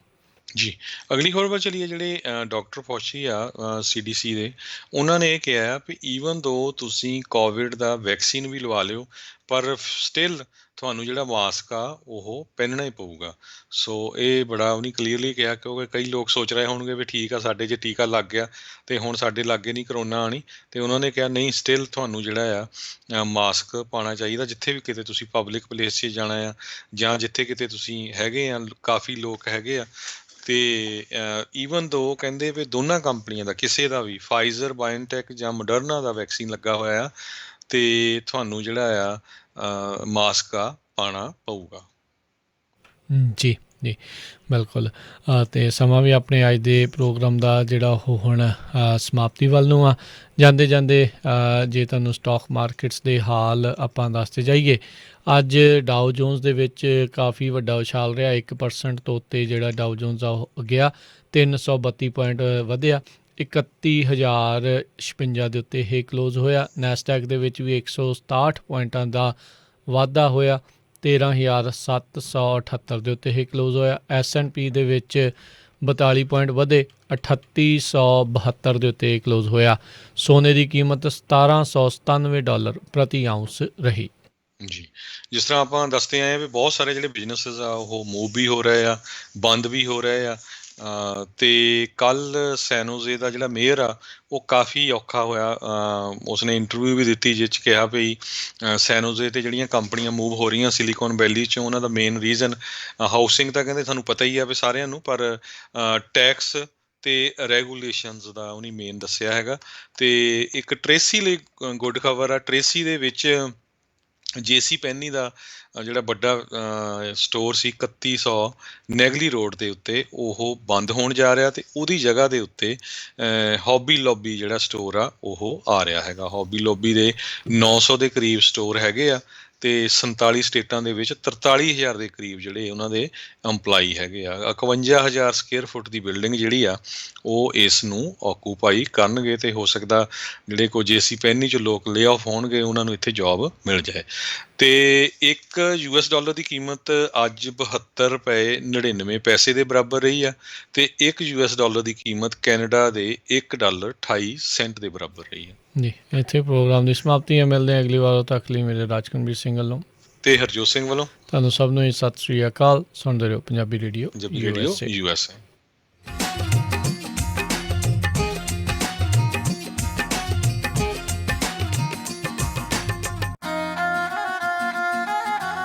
ਜੀ ਅਗਲੀ ਖਬਰ ਵੱਲ ਚਲੀਏ। ਜਿਹੜੇ ਡਾਕਟਰ ਫੌਚੀ ਆ CDC ਦੇ, ਉਹਨਾਂ ਨੇ ਇਹ ਕਿਹਾ ਵੀ ਈਵਨ ਦੋ ਤੁਸੀਂ ਕੋਵਿਡ ਦਾ ਵੈਕਸੀਨ ਵੀ ਲਵਾ ਲਿਓ ਪਰ ਸਟਿਲ ਤੁਹਾਨੂੰ ਜਿਹੜਾ ਮਾਸਕ ਆ ਉਹ ਪਹਿਨਣਾ ਹੀ ਪਊਗਾ। ਸੋ ਇਹ ਬੜਾ ਉਹਨੇ ਕਲੀਅਰਲੀ ਕਿਹਾ, ਕਿਉਂਕਿ ਕਈ ਲੋਕ ਸੋਚ ਰਹੇ ਹੋਣਗੇ ਵੀ ਠੀਕ ਆ ਸਾਡੇ ਜੇ ਟੀਕਾ ਲੱਗ ਗਿਆ ਅਤੇ ਹੁਣ ਸਾਡੇ ਲਾਗੇ ਨਹੀਂ ਕਰੋਨਾ ਆਉਣੀ, ਅਤੇ ਉਹਨਾਂ ਨੇ ਕਿਹਾ ਨਹੀਂ ਸਟਿਲ ਤੁਹਾਨੂੰ ਜਿਹੜਾ ਆ ਮਾਸਕ ਪਾਉਣਾ ਚਾਹੀਦਾ ਜਿੱਥੇ ਵੀ ਕਿਤੇ ਤੁਸੀਂ ਪਬਲਿਕ ਪਲੇਸ 'ਚ ਜਾਣਾ ਆ ਜਾਂ ਜਿੱਥੇ ਕਿਤੇ ਤੁਸੀਂ ਹੈਗੇ ਆ, ਕਾਫੀ ਲੋਕ ਹੈਗੇ ਆ। ਅਤੇ ਈਵਨ ਦੋ ਕਹਿੰਦੇ ਵੀ ਦੋਨਾਂ ਕੰਪਨੀਆਂ ਦਾ ਕਿਸੇ ਦਾ ਵੀ ਫਾਈਜ਼ਰ, ਬਾਇਓਨਟੈਕ ਜਾਂ ਮੋਡਰਨਾ ਦਾ ਵੈਕਸੀਨ ਲੱਗਾ ਹੋਇਆ ਅਤੇ ਤੁਹਾਨੂੰ ਜਿਹੜਾ ਆ ਮਾਸਕ ਆ ਪਾਉਣਾ ਪਊਗਾ। ਜੀ ਬਿਲਕੁਲ। ਅਤੇ ਸਮਾਂ ਵੀ ਆਪਣੇ ਅੱਜ ਦੇ ਪ੍ਰੋਗਰਾਮ ਦਾ ਜਿਹੜਾ ਉਹ ਹੁਣ ਸਮਾਪਤੀ ਵੱਲ ਨੂੰ ਆ। ਜਾਂਦੇ ਜੇ ਤੁਹਾਨੂੰ ਸਟਾਕ ਮਾਰਕੀਟਸ ਦੇ ਹਾਲ ਆਪਾਂ ਦੱਸਦੇ ਜਾਈਏ, ਅੱਜ ਡਾਓ ਜੋਨਸ ਦੇ ਵਿੱਚ ਕਾਫੀ ਵੱਡਾ ਉਛਾਲ ਰਿਹਾ। 1% ਤੋਂ ਉੱਤੇ ਜਿਹੜਾ ਡਾਓ ਜੋਨਸ ਆ ਉਹ ਗਿਆ, 332 ਪੁਆਇੰਟ ਵਧਿਆ, 31,056 ਦੇ ਉੱਤੇ ਇਹ ਕਲੋਜ਼ ਹੋਇਆ। ਨੈਸਡੈਕ ਦੇ ਵਿੱਚ ਵੀ 167 ਪੁਆਇੰਟਾਂ ਦਾ ਵਾਧਾ ਹੋਇਆ, 13,778 ਦੇ ਉੱਤੇ ਇਹ ਕਲੋਜ਼ ਹੋਇਆ। S&P ਦੇ ਵਿੱਚ 42 ਪੁਆਇੰਟ ਵਧੇ 3872 ਦੇ ਉੱਤੇ ਕਲੋਜ਼ ਹੋਇਆ। ਸੋਨੇ ਦੀ ਕੀਮਤ $1797 ਪ੍ਰਤੀ ਆਉਂਸ ਰਹੀ। ਜੀ, ਜਿਸ ਤਰ੍ਹਾਂ ਆਪਾਂ ਦੱਸਦੇ ਆਏ ਆ ਵੀ ਬਹੁਤ ਸਾਰੇ ਜਿਹੜੇ ਬਿਜ਼ਨੈਸਿਸ ਆ ਉਹ ਮੂਵ ਵੀ ਹੋ ਰਹੇ ਆ, ਬੰਦ ਵੀ ਹੋ ਰਹੇ ਆ। ਤੇ ਕੱਲ੍ਹ ਸੈਨੋਜ਼ੇ ਦਾ ਜਿਹੜਾ ਮੇਅਰ ਆ ਉਹ ਕਾਫੀ ਔਖਾ ਹੋਇਆ। ਉਸਨੇ ਇੰਟਰਵਿਊ ਵੀ ਦਿੱਤੀ ਜਿਸ 'ਚ ਕਿਹਾ ਵੀ ਸੈਨੋਜ਼ੇ 'ਤੇ ਜਿਹੜੀਆਂ ਕੰਪਨੀਆਂ ਮੂਵ ਹੋ ਰਹੀਆਂ ਸਿਲੀਕਨ ਵੈਲੀ 'ਚੋਂ, ਉਹਨਾਂ ਦਾ ਮੇਨ ਰੀਜ਼ਨ ਹਾਊਸਿੰਗ ਤਾਂ ਕਹਿੰਦੇ ਤੁਹਾਨੂੰ ਪਤਾ ਹੀ ਆ ਵੀ ਸਾਰਿਆਂ ਨੂੰ, ਪਰ ਟੈਕਸ ਤੇ ਰੈਗੂਲੇਸ਼ਨਸ ਦਾ ਉਹਨੇ ਮੇਨ ਦੱਸਿਆ ਹੈਗਾ। ਤੇ ਇੱਕ ਟਰੇਸੀ ਲਈ ਗੁੱਡ ਖਬਰ ਆ, ਟਰੇਸੀ ਦੇ ਵਿੱਚ JC ਪੈਨੀ ਦਾ ਜਿਹੜਾ ਵੱਡਾ ਸਟੋਰ ਸੀ 3100 ਨੈਗਲੀ ਰੋਡ ਦੇ ਉੱਤੇ, ਉਹ ਬੰਦ ਹੋਣ ਜਾ ਰਿਹਾ ਤੇ ਉਹਦੀ ਜਗ੍ਹਾ ਦੇ ਉੱਤੇ ਹੌਬੀ ਲੌਬੀ ਜਿਹੜਾ ਸਟੋਰ ਆ ਉਹ ਆ ਰਿਹਾ ਹੈਗਾ। ਹੌਬੀ ਲੌਬੀ ਦੇ 900 ਦੇ ਕਰੀਬ ਸਟੋਰ ਹੈਗੇ ਆ ਤੇ 47 ਸਟੇਟਾਂ ਦੇ ਵਿੱਚ 43,000 ਦੇ ਕਰੀਬ ਜਿਹੜੇ ਉਹਨਾਂ ਦੇ ਇੰਪਲਾਈ ਹੈਗੇ ਆ। 51,000 ਸਕੁਅਰ ਫੁੱਟ ਦੀ ਬਿਲਡਿੰਗ ਜਿਹੜੀ ਆ ਉਹ ਇਸ ਨੂੰ ਆਕੂਪਾਈ ਕਰਨਗੇ ਤੇ ਹੋ ਸਕਦਾ ਜਿਹੜੇ ਕੋਈ JC ਪੈਨੀ 'ਚ ਲੋਕ ਲੇ ਆਫ ਹੋਣਗੇ ਉਹਨਾਂ ਨੂੰ ਇੱਥੇ ਜੋਬ ਮਿਲ ਜਾਏ। ਤੇ ਇੱਕ $US ਦੀ ਕੀਮਤ ਅੱਜ 72 ਰੁਪਏ 99 ਪੈਸੇ ਦੇ ਬਰਾਬਰ ਰਹੀ ਆ ਤੇ ਇੱਕ $US ਦੀ ਕੀਮਤ ਕੈਨੇਡਾ ਦੇ $1.28 ਦੇ ਬਰਾਬਰ ਰਹੀ ਆ। ਜੀ, ਇੱਥੇ ਪ੍ਰੋਗਰਾਮ ਦੀ ਸਮਾਪਤੀ ਹੈ। ਮਿਲਦੇ ਹਾਂ ਅਗਲੀ ਵਾਰ, ਤੱਕ ਲਈ ਮੇਰੇ ਰਾਜਕਨਵੀਰ ਸਿੰਘ ਵੱਲੋਂ ਤੇ ਹਰਜੋਤ ਸਿੰਘ ਵੱਲੋਂ ਤੁਹਾਨੂੰ ਸਭ ਨੂੰ ਸਤਿ ਸ੍ਰੀ ਅਕਾਲ। ਸੁਣਦੇ ਰਹੋ ਪੰਜਾਬੀ ਰੇਡੀਓ USA।